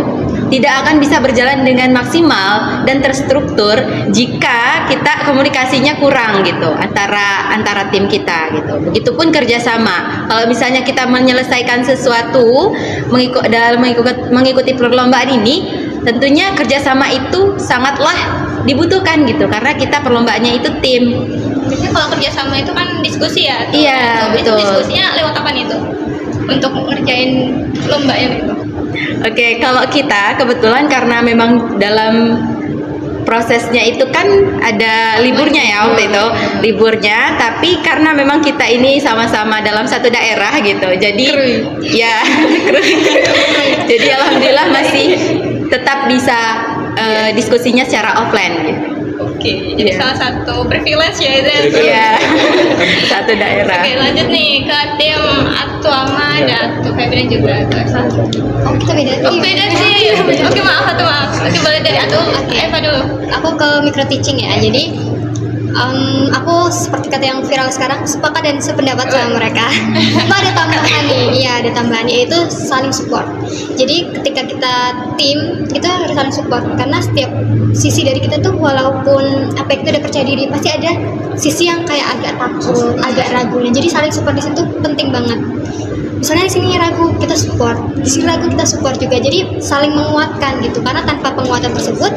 tidak akan bisa berjalan dengan maksimal dan terstruktur jika kita komunikasinya kurang gitu antara tim kita gitu. Begitupun kerjasama. Kalau misalnya kita menyelesaikan sesuatu mengikuti perlombaan ini, tentunya kerjasama itu sangatlah dibutuhkan gitu, karena kita perlombaannya itu tim. Biasanya kalau kerjasama itu kan diskusi ya? Iya, betul. Itu diskusinya lewat apa nih itu? Untuk ngerjain lombanya itu? Oke, kalau kita kebetulan karena memang dalam prosesnya itu kan ada liburnya ya waktu itu, liburnya, tapi karena memang kita ini sama-sama dalam satu daerah gitu, jadi ya jadi alhamdulillah masih tetap bisa diskusinya secara offline gitu. Oke, jadi salah satu privilege ya itu. Iya, satu daerah. Oke, lanjut nih ke tim Atu Ama dan Atu Febri juga. Oh, kita beda Oh, beda sih. Oke, maaf. Oke, boleh dari Atu Eva dulu. Aku ke micro teaching ya. Jadi aku seperti kata yang viral sekarang, sepakat dan sependapat sama mereka. Cuma ada tambahan nih, iya ada tambahan, yaitu saling support. Jadi ketika kita tim itu harus saling support, karena setiap sisi dari kita tuh walaupun apa itu udah percaya diri, pasti ada sisi yang kayak agak takut, agak ragu. Nah, jadi saling support di situ penting banget. Misalnya di sini ragu, kita support. Di sini ragu, kita support juga. Jadi saling menguatkan gitu. Karena tanpa penguatan tersebut,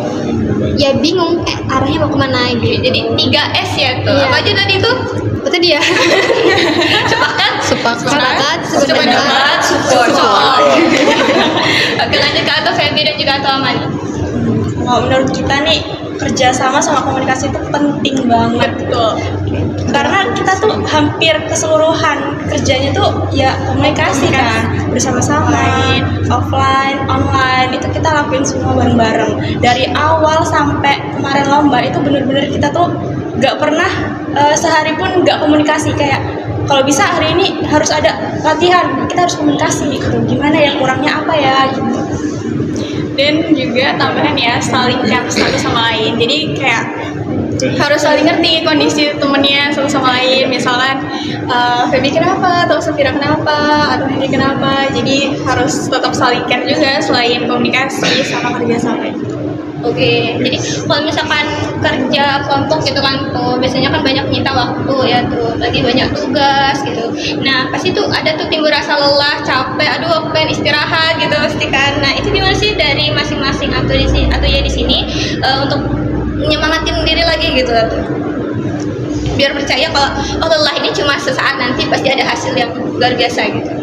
ya bingung arahnya mau kemana gitu. Jadi 3S ya tuh. Iya. Apa aja tadi tuh? Betul dia. Sepakat, sependapat, support. Oke, lanjut ke Atu Febri dan juga Atu Aman. Kalau menurut kita nih, kerjasama sama komunikasi itu penting banget tuh. Karena kita tuh hampir keseluruhan kerjanya tuh ya komunikasi kan, bersama-sama, offline, online, itu kita lakuin semua bareng-bareng. Dari awal sampai kemarin lomba itu bener-bener kita tuh gak pernah sehari pun gak komunikasi. Kayak kalau bisa hari ini harus ada latihan, kita harus komunikasi gitu. Gimana ya, kurangnya apa ya gitu. Dan juga tambahan ya, saling care satu sama lain. Jadi kayak harus saling ngerti kondisi temennya satu sama lain. Misalnya Feby kenapa, atau Safira kenapa, atau Henry kenapa. Jadi harus tetap saling care juga selain komunikasi sama kerjasama. Oke, jadi kalau misalkan kerja kelompok gitu kan tuh biasanya kan banyak nyita waktu ya tuh, lagi banyak tugas gitu. Nah pasti tuh ada tuh timbul rasa lelah, capek, aduh aku pengen istirahat gitu pasti kan. Nah itu gimana sih dari masing-masing atau ya di sini untuk menyemangatin diri lagi gitu tuh, biar percaya kalau lelah ini cuma sesaat, nanti pasti ada hasil yang luar biasa gitu.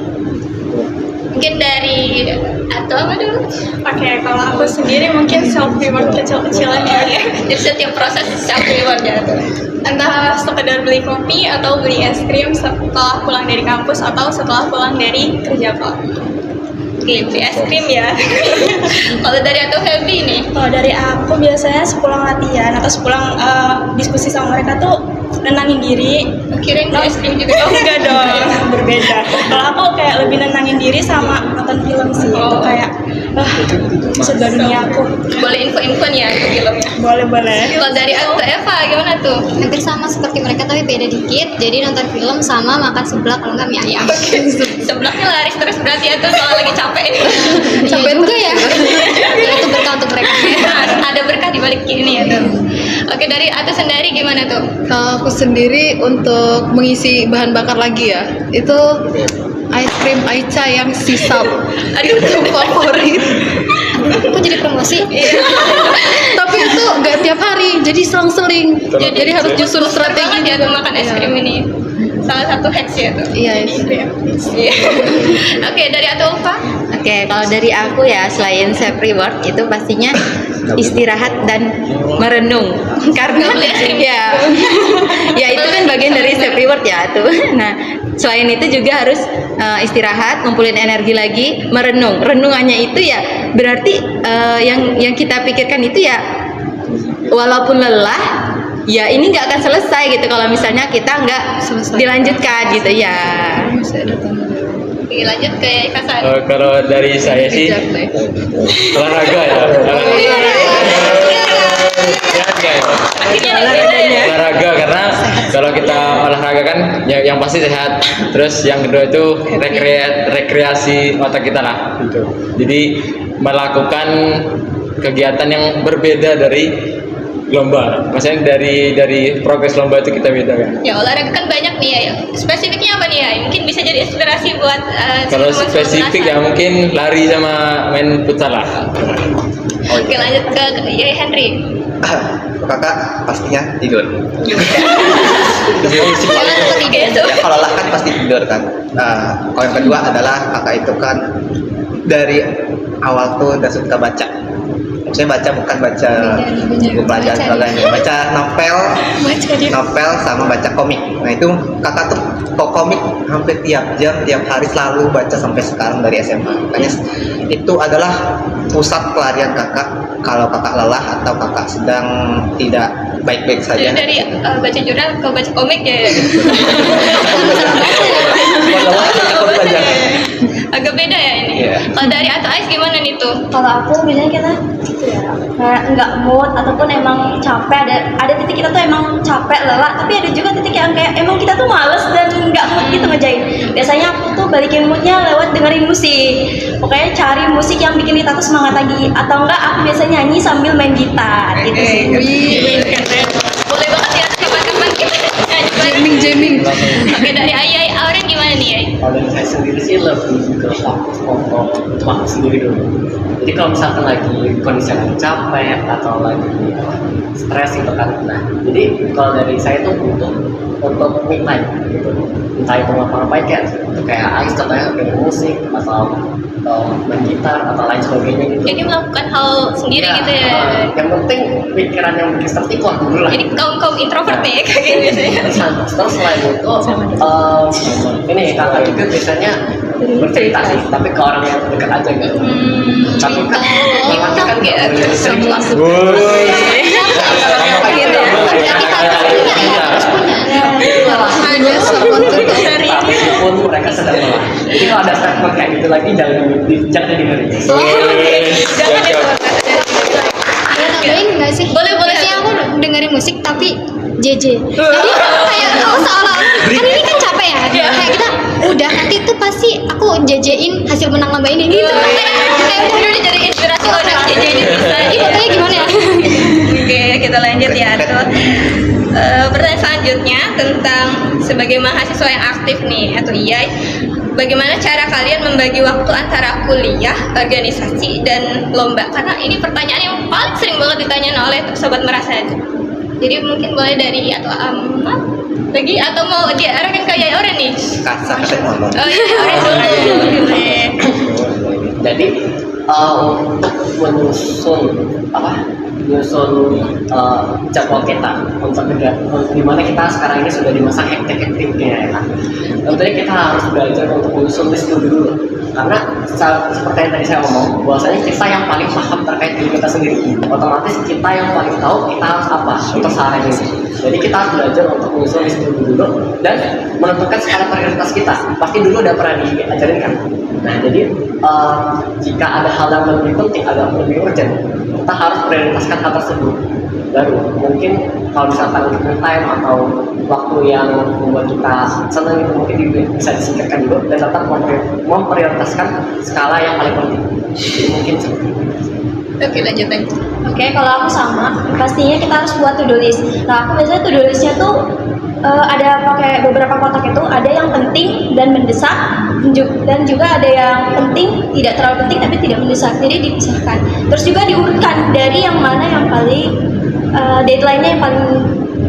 Mungkin dari atau apa dulu? Oke, kalau aku sendiri mungkin self reward kecil-kecilan ya. Jadi setiap proses self reward ya tuh. Entah sekedar beli kopi atau beli es krim setelah pulang dari kampus atau setelah pulang dari kerja kok. Oke, beli es krim ya. Kalau dari Atu Feby nih? Kalau dari aku biasanya sepulang latihan atau sepulang diskusi sama mereka tuh nenangin diri. Kirain es krim juga. Oh enggak dong, berbeda. Kalau aku kayak lebih nenangin diri sama nonton film sih. Itu kayak surga dunia aku. Boleh info-info nih ya ke filmnya. Boleh. Kalau dari Ata Eva gimana tuh? Hampir sama seperti mereka tapi beda dikit. Jadi nonton film sama makan seblak kalau nggak mie ayam. Seblaknya laris terus berarti ya tuh kalau lagi capek. Capek juga ya. Ya itu berkah untuk mereka. Ada berkah di balik ini ya tuh. Oke, dari Ata sendiri gimana tuh? Kalau aku sendiri untuk mengisi bahan bakar lagi ya, itu ice cream Aicha yang sisap. Aduh, Itu favorit. Aku jadi promosi. Tapi itu nggak tiap hari, jadi selang-seling. Jadi harus nyusun strategi banget ya juga. tuh makan es Iya. krim ini. Salah satu hacks ya tuh. Iya itu. Iya. Oke, dari Ata Ulfa? Oke, kalau dari aku ya selain self reward itu pastinya istirahat dan merenung karena ya itu kan bagian dari self reward ya tuh. Nah, selain itu juga harus istirahat, ngumpulin energi lagi, merenung. Renungannya itu ya berarti yang kita pikirkan itu ya walaupun lelah ya ini nggak akan selesai gitu kalau misalnya kita nggak dilanjutkan gitu ya. Oke, lanjut ke Kasan. Kalau dari saya sih olahraga ya. Olahraga karena kalau kita olahraga kan yang pasti sehat. Terus yang kedua itu rekreasi otak kita lah gitu. Jadi melakukan kegiatan yang berbeda dari lomba. Maksudnya dari progres lomba itu kita beda kan. Ya, olahraga kan banyak nih ya. Spesifiknya apa nih ya? Mungkin bisa jadi inspirasi buat Kalau teman-teman spesifik ya semua mungkin lari sama main futsal lah. Oke, lanjut ke Yai Henry. Kakak pastinya tidur. Jangan ketiga itu. Ya, kalau lah kan pasti tidur kan. Nah, kalau yang kedua adalah kakak itu kan dari awal tuh udah suka baca. Maksudnya baca bukan baca buku pelajaran sebagainya, baca novel sama baca komik. Nah itu kakak tuh kok komik hampir tiap jam, tiap hari selalu baca sampai sekarang dari SMA. Makanya itu adalah pusat pelarian kakak kalau kakak lelah atau kakak sedang tidak baik-baik saja. Jadi dari baca jurnal ke baca komik ya. Agak beda ya ini. Kalau dari Ata Ais gimana nih tuh? Kalau aku biasanya kita gitu ya, kayak nggak mood ataupun emang capek, ada titik kita tuh emang capek lelah, tapi ada juga titik yang kayak emang kita tuh males dan nggak mood gitu ngerjain. Biasanya aku tuh balikin moodnya lewat dengerin musik. Pokoknya cari musik yang bikin kita tuh semangat lagi, atau enggak aku biasanya nyanyi sambil main gitar gitu sih. Boleh banget ya kapan-kapan kita nyanyi. Jamming. Oke, dari Ayai Auren gimana nih Ayai? Kalau dari saya sendiri sih lebih ke fokus untuk aku sendiri dulu. Jadi kalau misalkan lagi kondisi lagi capek atau lagi stres gitu kan, nah jadi kalau dari saya tuh butuh untuk me time gitu. Entah itu ngapa-ngapain kayak Ais contohnya dengerin musik atau main gitar atau lain sebagainya gitu. Jadi melakukan hal sendiri gitu ya. Yang penting pikiran yang bikin stres itu keluar dulu lah. Jadi kaum introvert nih kayak gini biasanya. Terus selain itu, ini kakak juga biasanya bercerita sih, tapi ke orang yang dekat aja gitu. Tapi kan memang kan sering meskipun mereka sedang lelah. Jadi kalau ada statement kayak gitu lagi jangan dengerin. Boleh nambahin nggak sih? Boleh. Biasanya aku dengerin musik tapi JJ. Jadi kayak seolah-olah kan ini kan capek ya. Kayak kita udah nanti tuh pasti aku JJ-in hasil menang lomba ini gitu. Kayak udah jadi inspirasi orang JJ ini bisa. Ini makanya gimana ya? Oke, kita lanjut ya tuh. Pertanyaan selanjutnya tentang sebagai mahasiswa yang aktif nih atau IAI, bagaimana cara kalian membagi waktu antara kuliah, organisasi, dan lomba? Karena ini pertanyaan yang paling sering banget ditanyain oleh sobat merasa. Jadi mungkin boleh dari atau Ahmad lagi atau mau diarahkan ke Yai Oren nih? Kakak ngomong. Oh iya, Oren dulu. Boleh. Jadi untuk menyusun jadwal kita untuk dimana kita sekarang ini sudah di masa hektik-hektiknya ya kan. Tentunya kita harus belajar untuk menyusun list dulu. Karena seperti yang tadi saya ngomong, bahwasanya kita yang paling paham terkait diri kita sendiri. Otomatis kita yang paling tahu kita harus apa untuk saat ini. Jadi kita harus belajar untuk menyusun list dulu dan menentukan skala prioritas kita. Pasti dulu udah pernah diajarin kan. Nah jadi jika ada hal yang lebih penting, agak lebih urgent, kita harus prioritaskan hal tersebut. Baru mungkin kalau misalkan untuk time atau waktu yang membuat kita senang itu mungkin bisa disingkirkan dulu dan tetap memprioritaskan skala yang paling penting. Jadi mungkin seperti itu. Oke, lanjut lagi. Oke, kalau aku sama, pastinya kita harus buat to-do list. Nah, aku biasanya to-do listnya tuh ada pakai beberapa kotak itu, ada yang penting dan mendesak, dan juga ada yang penting, tidak terlalu penting tapi tidak mendesak, jadi dipisahkan. Terus juga diurutkan dari yang mana yang paling deadline-nya yang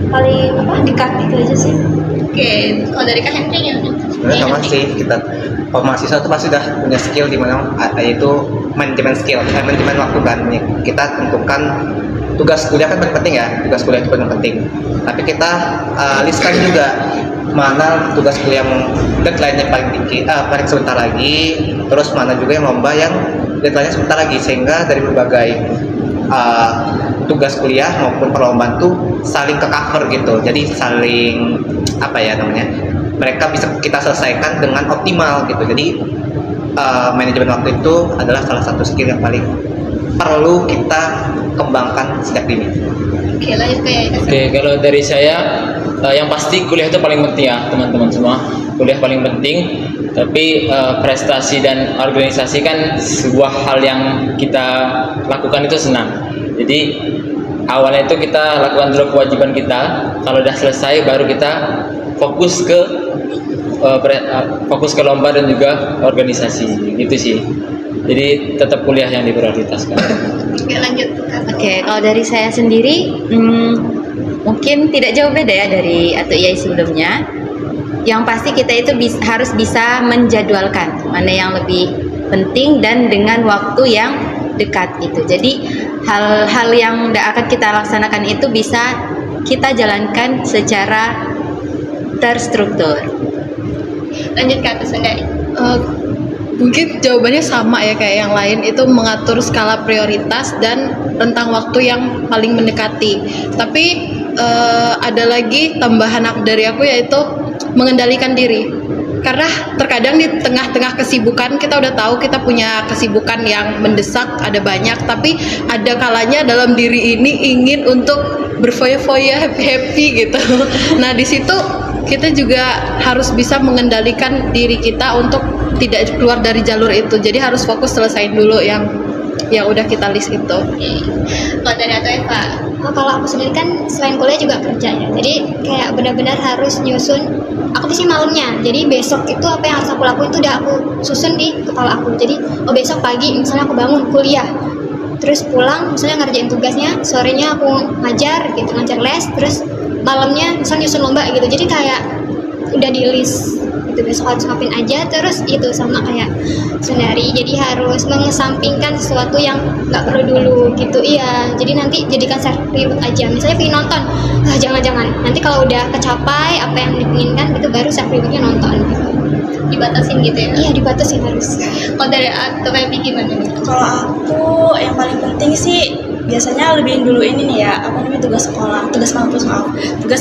paling dekat gitu aja sih. Oke, kalau dari Kak Henry ya? Sebenarnya sama sih, kita mahasiswa itu pasti sudah punya skill di mana yaitu manajemen skill, manajemen waktu kan. Kita tentukan tugas kuliah kan paling penting ya, tugas kuliah itu paling penting. Tapi kita listkan juga mana tugas kuliah yang deadline-nya paling tinggi, paling sebentar lagi, terus mana juga yang lomba yang deadline-nya sebentar lagi, sehingga dari berbagai tugas kuliah maupun perlombaan tuh saling ke cover gitu. Jadi saling mereka bisa kita selesaikan dengan optimal gitu. Jadi manajemen waktu itu adalah salah satu skill yang paling perlu kita kembangkan sejak dini. Oke, lanjut kayak Oke, kalau dari saya yang pasti kuliah itu paling penting ya teman-teman semua. Kuliah paling penting, tapi prestasi dan organisasi kan sebuah hal yang kita lakukan itu senang. Jadi awalnya itu kita lakukan dulu kewajiban kita. Kalau udah selesai baru kita fokus ke lomba dan juga organisasi gitu sih. Jadi tetap kuliah yang diprioritaskan. Oke, lanjut. Oke, kalau dari saya sendiri mungkin tidak jauh beda ya dari atau IAI sebelumnya. Yang pasti kita itu harus bisa menjadwalkan mana yang lebih penting dan dengan waktu yang dekat gitu. Jadi hal-hal yang tidak akan kita laksanakan itu bisa kita jalankan secara terstruktur. Lanjut Kak Sundari. Mungkin jawabannya sama ya kayak yang lain, itu mengatur skala prioritas dan rentang waktu yang paling mendekati. Tapi ada lagi tambahan dari aku yaitu mengendalikan diri. Karena terkadang di tengah-tengah kesibukan kita udah tahu kita punya kesibukan yang mendesak, ada banyak, tapi ada kalanya dalam diri ini ingin untuk berfoya-foya, happy gitu. Nah di situ kita juga harus bisa mengendalikan diri kita untuk tidak keluar dari jalur itu. Jadi harus fokus selesain dulu yang udah kita list itu. Kalau dari atau Eva? Kalau aku sendiri kan selain kuliah juga kerja ya. Jadi kayak benar-benar harus nyusun. Aku di sini malamnya. Jadi besok itu apa yang harus aku lakuin itu udah aku susun di kepala aku. Jadi besok pagi misalnya aku bangun kuliah. Terus pulang misalnya ngerjain tugasnya, sorenya aku ngajar les, terus malamnya misalnya nyusun lomba gitu. Jadi kayak udah di list itu besok harus ngapain aja. Terus itu sama kayak Sundari, jadi harus mengesampingkan sesuatu yang nggak perlu dulu gitu. Iya, jadi nanti jadikan self reward aja. Misalnya pengen nonton, jangan-jangan nanti kalau udah kecapai apa yang diinginkan itu baru self rewardnya nonton gitu. Dibatasin gitu ya? Iya, dibatasin harus. Kalau dari atau Feby gimana nih? Kalau aku yang paling penting sih biasanya lebihin dulu ini nih ya, apa namanya, tugas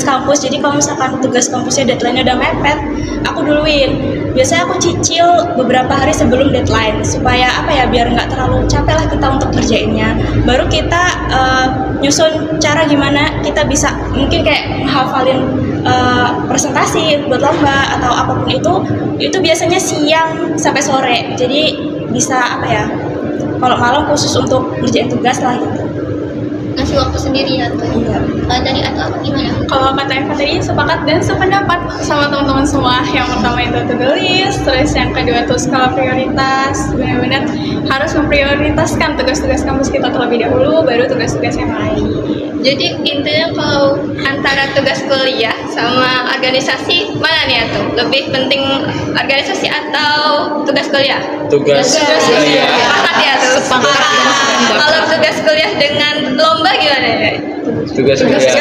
kampus. Jadi kalau misalkan tugas kampusnya deadline-nya udah mepet, aku duluin. Biasanya aku cicil beberapa hari sebelum deadline supaya biar nggak terlalu capek lah kita untuk kerjainnya. Baru kita nyusun cara gimana kita bisa mungkin kayak menghafalin presentasi buat lomba atau apapun itu biasanya siang sampai sore. Jadi bisa kalau malam khusus untuk ngerjain tugas lah gitu. Ngasih waktu sendiri atau dari atau apa gimana? Kalau kata Eva tadi sepakat dan sependapat sama teman-teman semua. Yang pertama itu to-do list, terus yang kedua tuh skala prioritas. Benar-benar harus memprioritaskan tugas-tugas kampus kita terlebih dahulu, baru tugas-tugas yang lain. Jadi intinya kalau antara tugas kuliah sama organisasi mana nih tuh? Lebih penting organisasi atau tugas kuliah? Tugas kuliah. Sepakat ya tuh. Kalau tugas kuliah dengan lomba gimana ya? Tugas kuliah.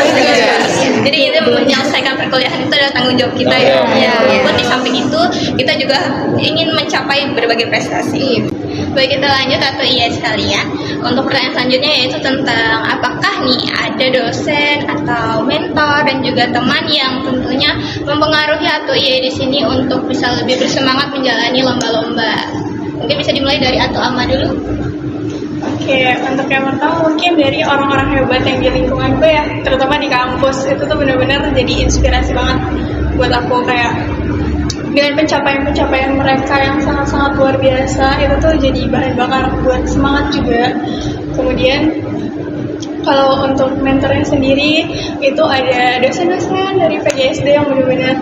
Jadi itu menyelesaikan perkuliahan itu adalah tanggung jawab kita ya. Walaupun di samping itu kita juga ingin mencapai berbagai prestasi. Baik, kita lanjut atau iya sekalian. Untuk pertanyaan selanjutnya yaitu tentang apakah nih ada dosen atau mentor dan juga teman yang tentunya mempengaruhi atau iya di sini untuk bisa lebih bersemangat menjalani lomba-lomba. Mungkin bisa dimulai dari Ato Ama dulu. Oke, untuk yang pertama mungkin dari orang-orang hebat yang di lingkungan gue ya, terutama di kampus. Itu tuh benar-benar jadi inspirasi banget buat aku, kayak dengan pencapaian-pencapaian mereka yang sangat-sangat luar biasa, itu tuh jadi bahan bakar buat semangat juga. Kemudian kalau untuk mentornya sendiri, itu ada dosen-dosen dari PGSD yang benar-benar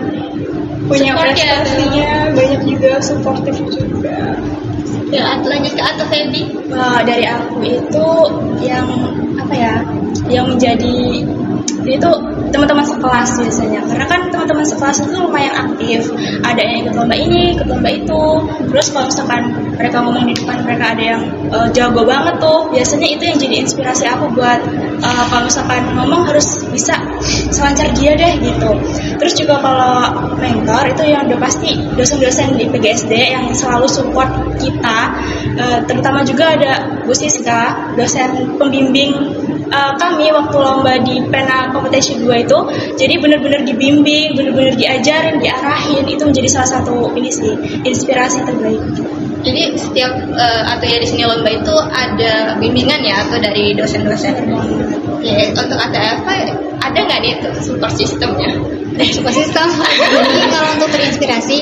punya prestasinya, banyak juga, suportif juga. Ya, lanjut ke Ato Febi. Dari aku itu yang apa ya, yang menjadi itu teman-teman sekelas biasanya, karena kan teman-teman sekelas itu lumayan aktif, ada yang ikut lomba ini, ikut lomba itu. Terus kalau misalkan mereka ngomong di depan, mereka ada yang jago banget tuh, biasanya itu yang jadi inspirasi aku buat kalau misalkan ngomong harus bisa selancar dia deh gitu. Terus juga kalau mentor itu yang udah pasti dosen-dosen di PGSD yang selalu support kita, terutama juga ada Bu Siska, dosen pembimbing kami waktu lomba di Pena Competition 2 itu. Jadi benar-benar dibimbing, benar-benar diajarin, diarahin, itu menjadi salah satu ini sih inspirasi terbaik. Jadi setiap atau ya di sini lomba itu ada bimbingan ya atau dari dosen-dosen. Oke, untuk ATF ada nggak nih itu support sistemnya? Support system. Jadi kalau untuk terinspirasi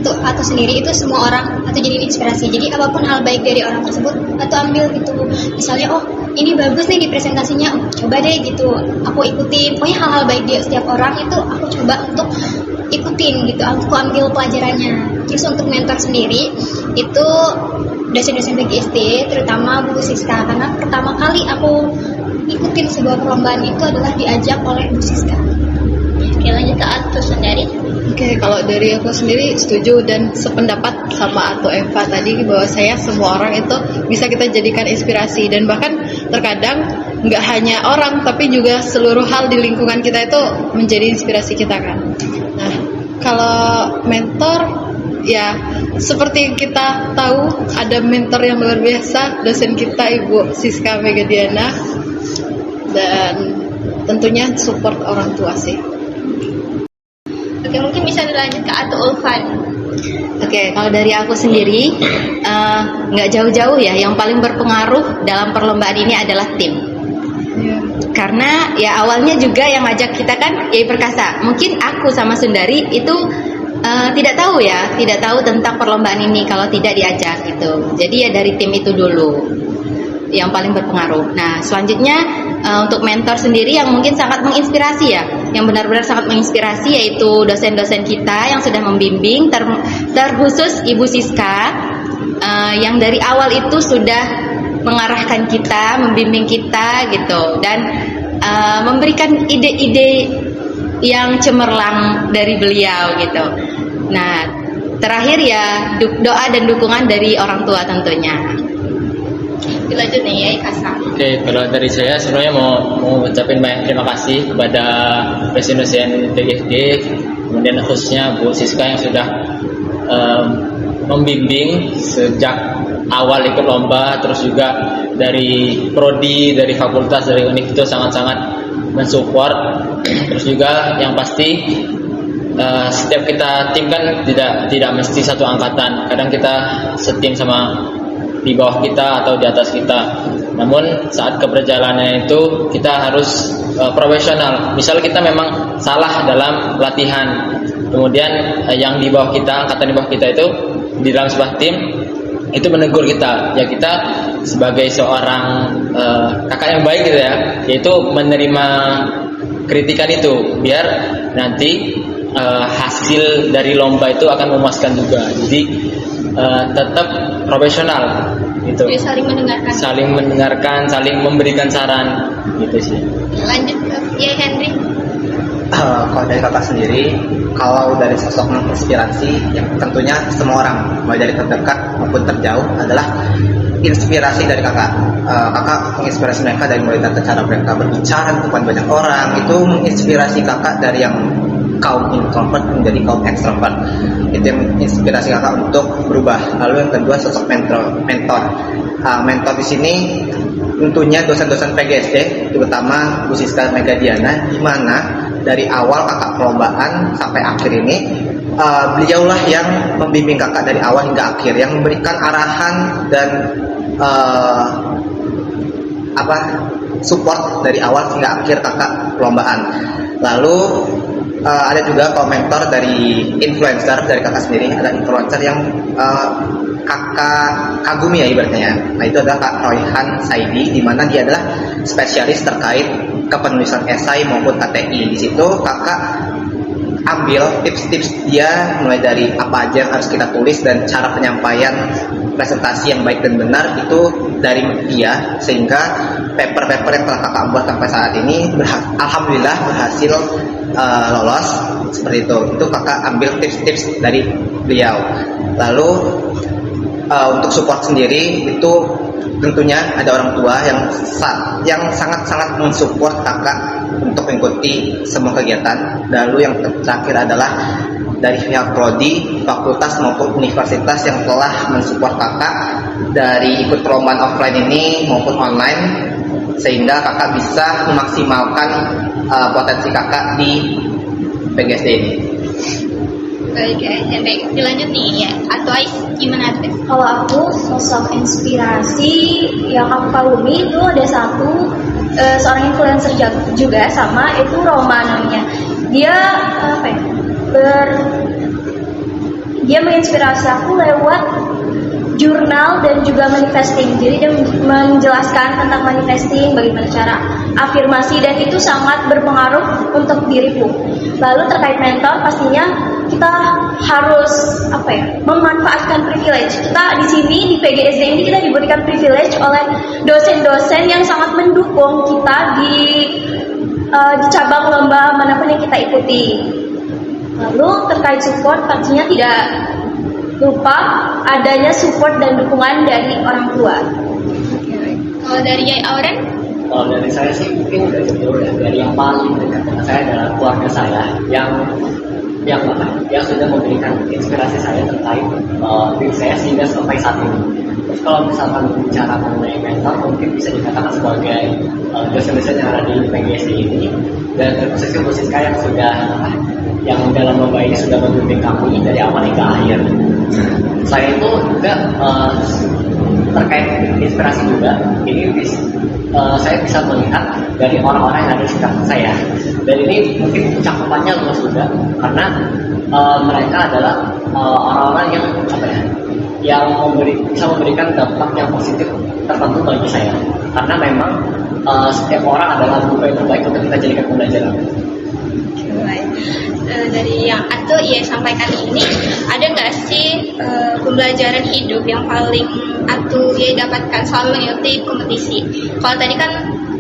untuk atau sendiri itu semua orang atau jadi inspirasi. Jadi apapun hal baik dari orang tersebut atau ambil gitu. Misalnya ini bagus nih di presentasinya, coba deh gitu. Aku ikutin. Pokoknya hal-hal baik di setiap orang itu aku coba untuk ikutin gitu. Aku ambil pelajarannya. Terus untuk mentor sendiri itu dosen-dosen PGSD, terutama Bu Siska, karena pertama kali aku ikutin sebuah perlombaan itu adalah diajak oleh Bu Siska. Oke, lanjut ke Ato sendiri. Oke, kalau dari aku sendiri setuju dan sependapat sama Ato Eva tadi, bahwa saya semua orang itu bisa kita jadikan inspirasi, dan bahkan terkadang nggak hanya orang tapi juga seluruh hal di lingkungan kita itu menjadi inspirasi kita kan. Nah, kalau mentor ya seperti kita tahu ada mentor yang luar biasa, dosen kita Ibu Siska Megadiana, dan tentunya support orang tua sih. Oke, mungkin bisa dilanjut ke Ato Ulfan. Oke, kalau dari aku sendiri nggak jauh-jauh ya, yang paling berpengaruh dalam perlombaan ini adalah tim. Karena ya awalnya juga yang ngajak kita kan Yai Perkasa. Mungkin aku sama Sundari itu tidak tahu tentang perlombaan ini kalau tidak diajak gitu. Jadi ya dari tim itu dulu yang paling berpengaruh. Nah, selanjutnya untuk mentor sendiri yang mungkin sangat menginspirasi ya, yang benar-benar sangat menginspirasi yaitu dosen-dosen kita yang sudah membimbing, terkhusus Ibu Siska yang dari awal itu sudah mengarahkan kita, membimbing kita gitu, dan memberikan ide-ide yang cemerlang dari beliau gitu. Nah, terakhir ya doa dan dukungan dari orang tua tentunya. Dilanjut nih Yai Kasa. Oke, kalau dari saya sebenarnya mau ucapin banyak terima kasih kepada dosen-dosen PGSD, kemudian khususnya Bu Siska yang sudah membimbing sejak awal ikut lomba, terus juga dari prodi, dari fakultas, dari univ itu sangat-sangat mensupport. Terus juga yang pasti setiap kita tim kan tidak mesti satu angkatan, kadang kita setim sama di bawah kita atau di atas kita. Namun saat keberjalanan itu kita harus profesional. Misal kita memang salah dalam latihan, kemudian yang di bawah kita, angkatan di bawah kita itu di dalam sebuah tim itu menegur kita, ya kita sebagai seorang kakak yang baik gitu ya, yaitu menerima kritikan itu biar nanti hasil dari lomba itu akan memuaskan juga. Jadi tetap profesional gitu. Jadi saling mendengarkan, saling memberikan saran gitu sih. Lanjut ke Yai Henry. Kalau dari kakak sendiri, kalau dari sosok menginspirasi yang tentunya semua orang, mulai dari terdekat maupun terjauh, adalah inspirasi dari kakak. Kakak menginspirasi mereka dari mulai dari cara mereka berbicara di depan banyak orang, itu menginspirasi kakak dari yang kaum introvert menjadi kaum ekstrovert. Itu yang inspirasi kakak untuk berubah. Lalu yang kedua, sosok mentor. Mentor di sini tentunya dosen-dosen PGSD, terutama Bu Siska Megadiana, di mana dari awal kakak perlombaan sampai akhir ini beliaulah yang membimbing kakak dari awal hingga akhir, yang memberikan arahan dan support dari awal hingga akhir kakak perlombaan. Lalu ada juga komentar dari influencer dari kakak sendiri, ada influencer yang kakak kagumi ya ibaratnya. Nah, itu adalah Kak Royhan Saidi, di mana dia adalah spesialis terkait kepenulisan esai maupun KTI. Di situ kakak ambil tips-tips dia, mulai dari apa aja yang harus kita tulis dan cara penyampaian presentasi yang baik dan benar itu dari dia, sehingga paper-paper yang telah kakak buat sampai saat ini alhamdulillah berhasil lolos seperti itu. Itu kakak ambil tips-tips dari beliau. Lalu untuk support sendiri itu tentunya ada orang tua yang sangat-sangat mensupport kakak untuk mengikuti semua kegiatan. Lalu yang terakhir adalah dari pihak prodi, fakultas maupun universitas yang telah mensupport kakak dari ikut perlombaan offline ini maupun online, sehingga kakak bisa memaksimalkan potensi kakak di PGSD ini. Baik, baik. Dilanjut nih ya. Atau Ais, gimana tuh? Kalau aku sosok inspirasi yang aku kagumi itu ada satu seorang influencer juga sama, itu Roma namanya. Dia dia menginspirasi aku lewat jurnal dan juga manifesting. Jadi dia menjelaskan tentang manifesting, bagaimana cara afirmasi, dan itu sangat berpengaruh untuk diriku. Lalu terkait mentor, pastinya kita harus memanfaatkan privilege. Kita di sini di PGSD ini kita diberikan privilege oleh dosen-dosen yang sangat mendukung kita di cabang lomba manapun yang kita ikuti. Lalu terkait support, pastinya tidak lupa adanya support dan dukungan dari orang tua. Kalau dari Yai Auren? Kalau dari saya sih mungkin udah jauh ya. Dari yang paling dekat dengan saya adalah keluarga saya yang sudah memberikan inspirasi saya terkait diri saya sehingga sampai saat ini. Terus kalau misalkan bicara mengenai mentor, mungkin bisa dikatakan sebagai dosen-dosen yang ada di PGSD ini, dan khususnya Bu Siska yang dalam lomba ini sudah membimbing kami dari awal hingga akhir. Selain itu juga terkait inspirasi juga, ini saya bisa melihat dari orang-orang yang ada di sekitar saya, dan ini mungkin cakupannya luas juga karena mereka adalah orang-orang yang bisa memberikan dampak yang positif tertentu bagi saya, karena memang setiap orang adalah guru yang terbaik untuk kita jadikan pembelajaran. Dari yang Atu sampaikan ini, ada nggak sih pembelajaran hidup yang paling Atu dapatkan selama mengikuti kompetisi? Kalau tadi kan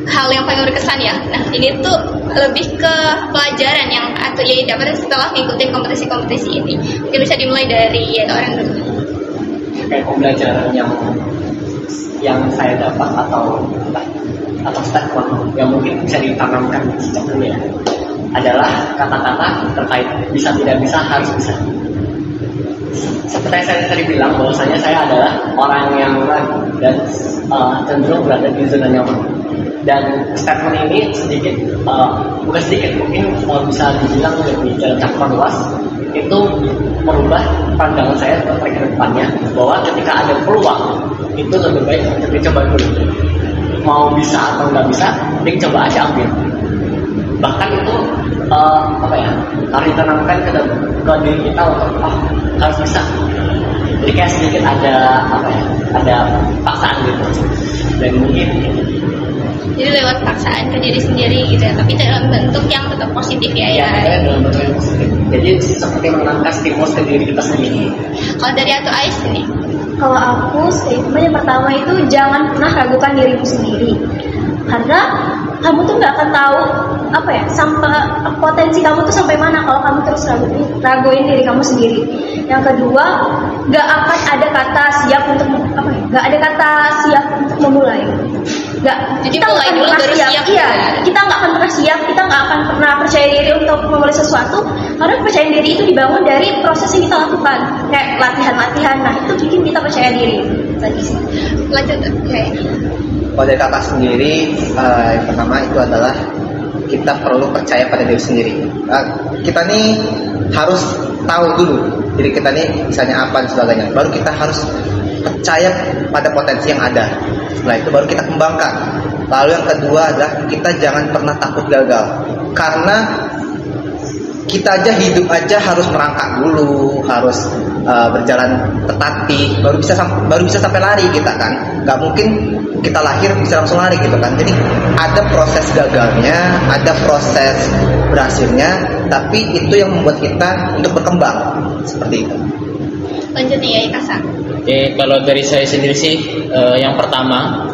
hal yang paling berkesan ya. Nah, ini tuh lebih ke pelajaran yang Atu dapatkan setelah mengikuti kompetisi-kompetisi ini. Mungkin bisa dimulai dari orang dulu. Kayak pembelajaran yang saya dapat atau statement yang mungkin bisa ditanamkan sejak dulu ya, adalah kata-kata terkait bisa tidak bisa harus bisa. Seperti yang saya tadi bilang, bahwasanya saya adalah orang yang ragu dan cenderung berada di zona nyaman. Dan statement ini bukan sedikit, mungkin bisa dibilang lebih dalam cakupan luas, itu merubah pandangan saya terkait ke depannya, bahwa ketika ada peluang itu lebih baik untuk dicoba dulu. Mau bisa atau nggak bisa, dicoba aja ambil. Bahkan itu harus ditanamkan ke diri kita untuk harus bisa. Jadi kayak sedikit ada paksaan gitu. Dan mungkin jadi lewat paksaan ke diri sendiri gitu ya, tapi dalam bentuk yang tetap positif ya. Dalam bentuk yang positif. Jadi seperti menangkap stimulus ke diri kita sendiri. Kalau dari Atu Ais nih? Kalau aku, statement yang pertama itu jangan pernah ragukan dirimu sendiri, karena kamu tuh nggak akan tahu sampai potensi kamu tuh sampai mana kalau kamu terus raguin diri kamu sendiri. Yang kedua, nggak akan ada kata siap untuk memulai. kita nggak akan pernah siap. Iya, kita nggak akan pernah siap, kita nggak akan pernah percaya diri untuk memulai sesuatu karena percaya diri itu dibangun dari proses yang kita lakukan, kayak latihan. Nah itu bikin kita percaya diri. Tadi sih. Lanjut. Oke. Kalau dari kakak sendiri, yang pertama itu adalah kita perlu percaya pada diri sendiri. Kita nih harus tahu dulu diri kita nih misalnya apa dan sebagainya. Baru kita harus percaya pada potensi yang ada. Setelah itu baru kita kembangkan. Lalu yang kedua adalah kita jangan pernah takut gagal. Karena kita aja hidup aja harus merangkak dulu, harus berjalan tertatih, baru bisa sampai lari kita kan. Nggak mungkin kita lahir bisa langsung lari gitu kan. Jadi ada proses gagalnya, ada proses berhasilnya, tapi itu yang membuat kita untuk berkembang seperti itu. Lanjut nih ya Ikasan. Oke, kalau dari saya sendiri sih yang pertama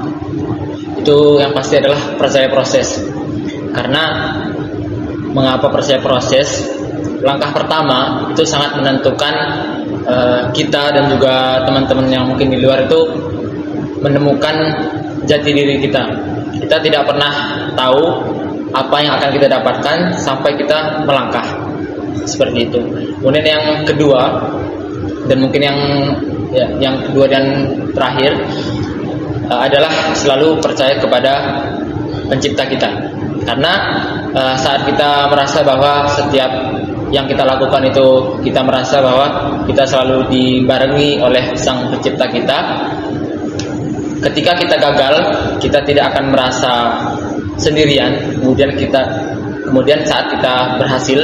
itu yang pasti adalah percaya proses. Karena mengapa percaya proses? Langkah pertama itu sangat menentukan kita dan juga teman-teman yang mungkin di luar itu menemukan jati diri kita. Kita tidak pernah tahu apa yang akan kita dapatkan sampai kita melangkah. Seperti itu. Kemudian yang kedua dan mungkin yang kedua dan terakhir adalah selalu percaya kepada pencipta kita. Karena saat kita merasa bahwa setiap yang kita lakukan itu kita merasa bahwa kita selalu dibarengi oleh sang pencipta kita. Ketika kita gagal, kita tidak akan merasa sendirian. Kemudian saat kita berhasil,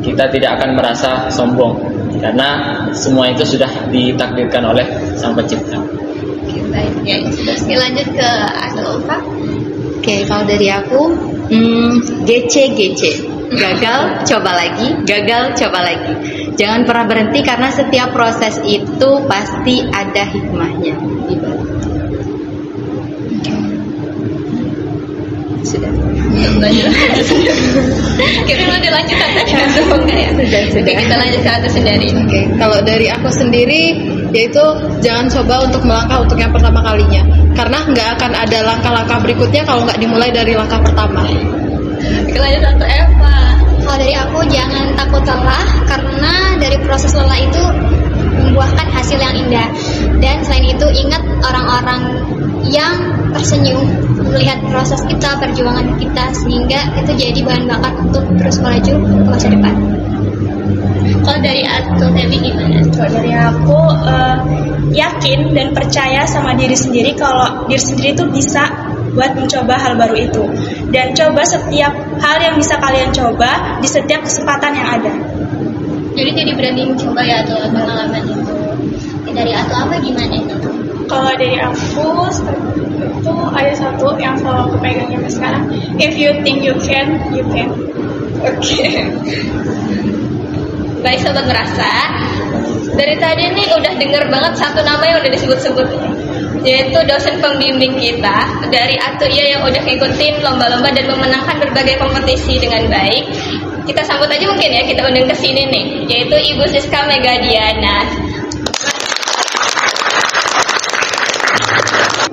kita tidak akan merasa sombong karena semua itu sudah ditakdirkan oleh sang pencipta. Oke, baik. Oke, lanjut ke Ulfa. Oke, kalau dari aku GC. Gagal, coba lagi, gagal, coba lagi. Jangan pernah berhenti karena setiap proses itu pasti ada hikmahnya. Sudah. Kita mau dilanjutkan tadi atau enggak ya? Sudah. Kita lanjut ke atas sendiri. Oke, kalau dari aku sendiri yaitu jangan coba untuk melangkah untuk yang pertama kalinya. Karena nggak akan ada langkah-langkah berikutnya kalau nggak dimulai dari langkah pertama. Kita lanjut ke Eva. Kalau dari aku jangan takut lelah karena dari proses lelah itu membuahkan hasil yang indah. Dan selain itu ingat orang-orang yang tersenyum melihat proses kita, perjuangan kita sehingga itu jadi bahan bakar untuk terus melaju ke masa depan. Kalau dari aku Debbie gimana? Kalau dari aku yakin dan percaya sama diri sendiri kalau diri sendiri itu bisa buat mencoba hal baru itu, dan coba setiap hal yang bisa kalian coba di setiap kesempatan yang ada. Jadi berani mencoba ya atau pengalaman itu. Dari atau apa gimana itu? Kalau dari aku itu ada satu yang selalu aku pegang sampai sekarang. If you think you can, you can. Oke. Baik sobat merasa, dari tadi nih udah denger banget satu nama yang udah disebut-sebut, yaitu dosen pembimbing kita dari Atuya yang udah ngikutin lomba-lomba dan memenangkan berbagai kompetisi dengan baik. Kita sambut aja mungkin ya, kita undang ke sini nih, yaitu Ibu Siska Megadiana.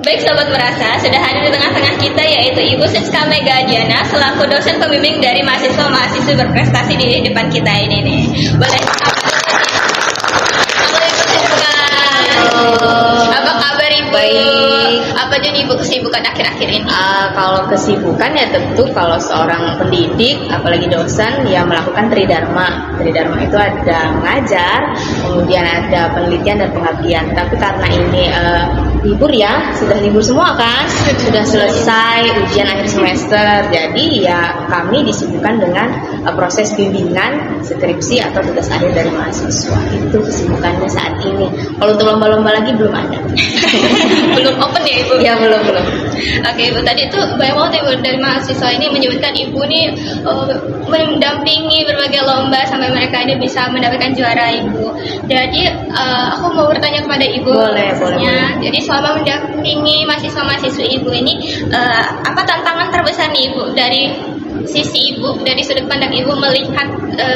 Baik sobat merasa, sudah hadir di tengah-tengah kita yaitu Ibu Siska Megadiana selaku dosen pembimbing dari mahasiswa-mahasiswi berprestasi di depan kita ini nih. Boleh apa kabar Ibu? Baik. Apa aja nih Ibu kesibukan akhir-akhir ini? Kalau kesibukan ya tentu kalau seorang pendidik, apalagi dosen, ya melakukan tridharma. Tridharma itu ada mengajar, kemudian ada penelitian dan pengabdian. Tapi karena ini libur ya, sudah libur semua kan, sudah selesai ujian akhir semester. Jadi ya kami disibukkan dengan proses bimbingan skripsi atau tugas akhir dari mahasiswa. Itu kesibukannya saat ini. Kalau untuk lomba-lomba lagi belum ada. Belum open ya Ibu? Ya belum. Oke Ibu, tadi itu banyak banget Ibu dari mahasiswa ini menyebutkan Ibu nih mendampingi berbagai lomba sampai mereka ini bisa mendapatkan juara Ibu. Jadi aku mau bertanya kepada Ibu. Boleh. Jadi selama mendampingi mahasiswa-mahasiswi Ibu ini apa tantangan terbesar nih Ibu dari sisi ibu, dari sudut pandang ibu melihat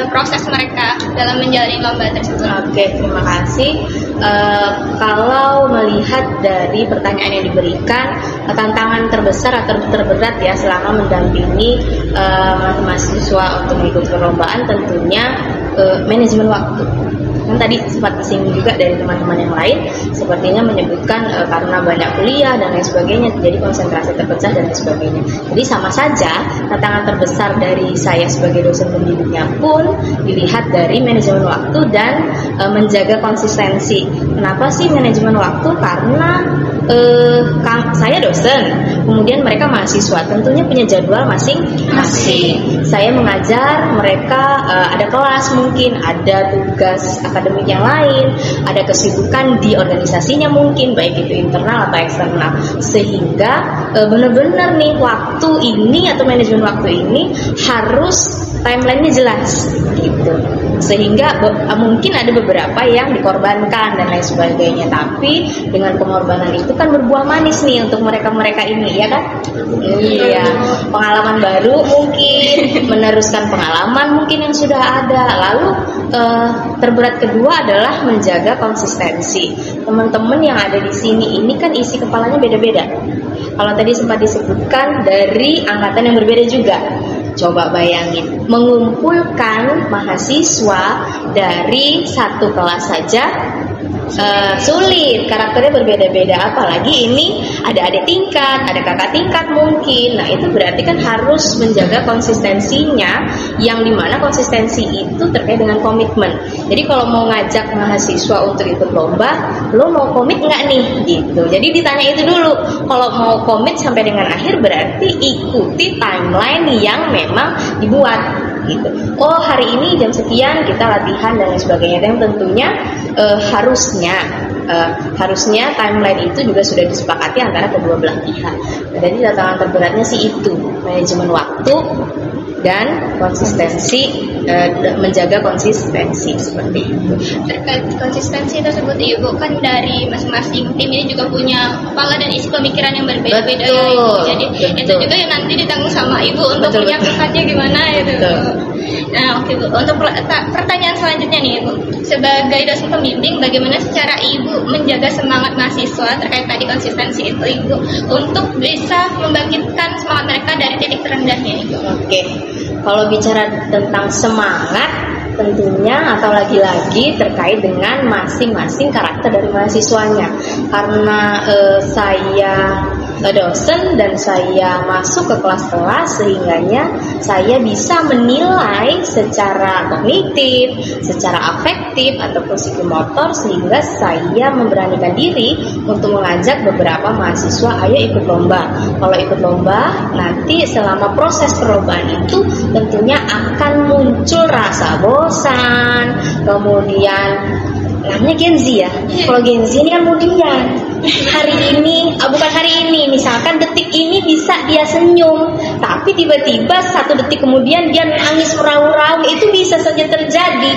proses mereka dalam menjalani lomba tersebut. Oke, terima kasih. Kalau melihat dari pertanyaan yang diberikan, tantangan terbesar atau terberat ya selama mendampingi mahasiswa untuk mengikuti perlombaan tentunya manajemen waktu. Kan tadi sempat disinggung juga dari teman-teman yang lain, sepertinya menyebutkan karena banyak kuliah dan lain sebagainya, jadi konsentrasi terpecah dan lain sebagainya. Jadi sama saja tantangan terbesar dari saya sebagai dosen pendidiknya pun dilihat dari manajemen waktu dan menjaga konsistensi. Kenapa sih manajemen waktu? Karena saya dosen, kemudian mereka mahasiswa, tentunya punya jadwal masing-masing. Saya mengajar, mereka ada kelas mungkin, ada tugas akademik yang lain, ada kesibukan di organisasinya mungkin, baik itu internal atau eksternal, sehingga benar-benar nih waktu ini atau manajemen waktu ini harus timelinenya jelas gitu, sehingga mungkin ada beberapa yang dikorbankan dan lain sebagainya, tapi dengan pengorbanan itu kan berbuah manis nih untuk mereka-mereka ini, ya kan? Iya, pengalaman baru mungkin, meneruskan pengalaman mungkin yang sudah ada. Lalu terberat kedua adalah menjaga konsistensi. Teman-teman yang ada di sini ini kan isi kepalanya beda-beda. Kalau tadi sempat disebutkan dari angkatan yang berbeda juga. Coba bayangin, mengumpulkan mahasiswa dari satu kelas saja sulit, karakternya berbeda-beda, apalagi ini ada adik tingkat, ada kakak tingkat mungkin. Nah itu berarti kan harus menjaga konsistensinya, yang dimana konsistensi itu terkait dengan komitmen. Jadi kalau mau ngajak mahasiswa untuk ikut lomba, lo mau komit nggak nih gitu. Jadi ditanya itu dulu, kalau mau komit sampai dengan akhir berarti ikuti timeline yang memang dibuat gitu. Oh hari ini jam sekian kita latihan dan lain sebagainya, dan tentunya harusnya timeline itu juga sudah disepakati antara kedua belah pihak. Jadi tantangan terberatnya sih itu manajemen waktu dan konsistensi, menjaga konsistensi seperti itu. Terkait konsistensi tersebut, Ibu kan dari masing-masing tim ini juga punya kepala dan isi pemikiran yang berbeda-beda ya, Ibu. Jadi itu juga yang nanti ditanggung sama Ibu untuk menyatukannya gimana itu. Nah, oke Bu. Untuk pertanyaan selanjutnya nih Ibu, sebagai dosen pembimbing, bagaimana secara Ibu menjaga semangat mahasiswa terkait tadi konsistensi itu Ibu, untuk bisa membangkitkan semangat mereka dari titik terendahnya Ibu? Oke, kalau bicara tentang semangat, tentunya atau lagi-lagi terkait dengan masing-masing karakter dari mahasiswanya. Karena saya dosen dan saya masuk ke kelas-kelas, sehingganya saya bisa menilai secara kognitif, secara afektif ataupun psikomotor, sehingga saya memberanikan diri untuk mengajak beberapa mahasiswa, ayo ikut lomba. Kalau ikut lomba, nanti selama proses perlombaan itu tentunya akan muncul rasa bosan, kemudian namanya Gen Z ya. Kalau Gen Z ini kan kemudian bukan hari ini, misalkan detik ini bisa dia senyum, tapi tiba-tiba 1 detik kemudian dia nangis meraung-raung, itu bisa saja terjadi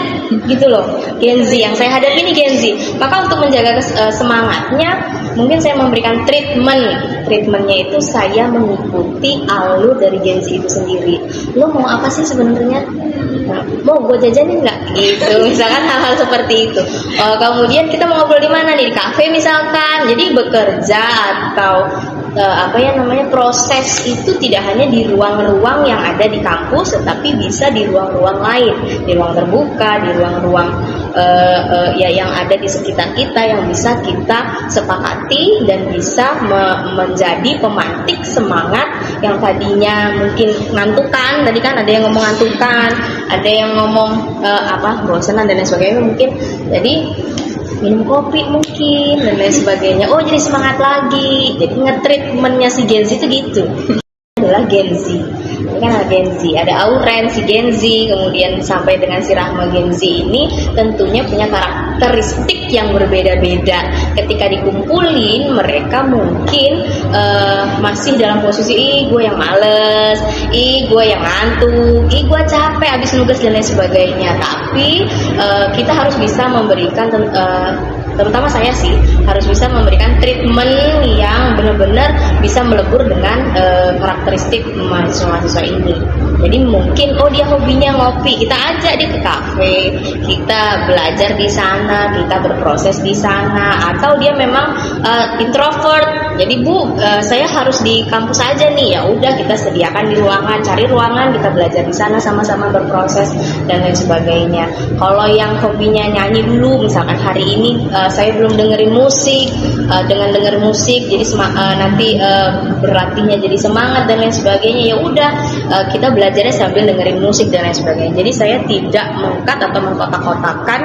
gitu loh. Gen Z yang saya hadapi ini Gen Z. Maka untuk menjaga semangatnya, mungkin saya memberikan treatmentnya itu saya mengikuti alur dari Gen Z itu sendiri. Lo mau apa sih sebenarnya? Mau gue jajanin nggak gitu, misalkan hal-hal seperti itu. Kemudian kita mau ngobrol di mana nih, di kafe misalkan. Jadi bekerja atau proses itu tidak hanya di ruang-ruang yang ada di kampus, tetapi bisa di ruang-ruang lain, di ruang terbuka, di ruang-ruang yang ada di sekitar kita, yang bisa kita sepakati dan bisa menjadi pemantik semangat yang tadinya mungkin ngantukan. Tadi kan ada yang ngomong ngantukan, ada yang ngomong bosanan dan lain sebagainya mungkin. Jadi minum kopi mungkin dan lain sebagainya. Oh jadi semangat lagi. Jadi nge-treatmentnya si Gen Z itu gitu. Adalah Gen Z. Ini kan ada Gen Z, ada Auren si Gen Z, kemudian sampai dengan si Rahma Gen Z ini tentunya punya karakteristik yang berbeda-beda. Ketika dikumpulin, mereka mungkin masih dalam posisi gue yang males, gue yang ngantuk, gue capek habis nugas dan lain sebagainya. Tapi kita harus bisa memberikan terutama saya sih harus bisa memberikan treatment yang benar-benar bisa melebur dengan karakteristik mahasiswa-mahasiswa ini. Jadi mungkin dia hobinya ngopi, kita ajak dia ke kafe, kita belajar di sana, kita berproses di sana. Atau dia memang introvert, jadi Bu, saya harus di kampus aja nih, ya udah kita sediakan di ruangan, cari ruangan, kita belajar di sana sama-sama berproses dan lain sebagainya. Kalau yang hobinya nyanyi dulu, misalkan hari ini saya belum dengerin musik, dengan denger musik jadi nanti berlatihnya jadi semangat dan lain sebagainya, ya udah kita belajarnya sambil dengerin musik dan lain sebagainya. Jadi saya tidak mengkat atau mengkotak-kotakan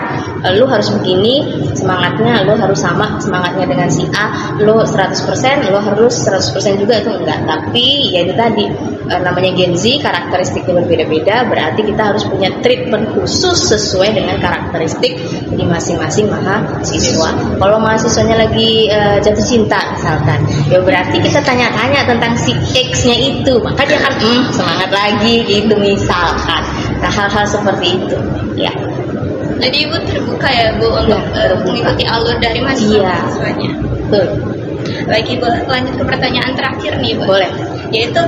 lu harus begini semangatnya, lu harus sama semangatnya dengan si A, lu 100%, lu harus 100% juga, itu enggak. Tapi ya itu tadi namanya Gen Z, karakteristiknya berbeda-beda, berarti kita harus punya treatment khusus sesuai dengan karakteristik di masing-masing mahasiswa. Kalau mahasiswanya lagi jatuh cinta misalkan, ya berarti kita tanya-tanya tentang si X-nya itu, maka dia akan semangat lagi gitu misalkan. Nah, hal-hal seperti itu ya. Jadi Ibu terbuka ya Bu untuk mengikuti alur dari mahasiswa-mahasiswanya. Betul. Baik Ibu, lanjut ke pertanyaan terakhir nih Ibu. Boleh. Yaitu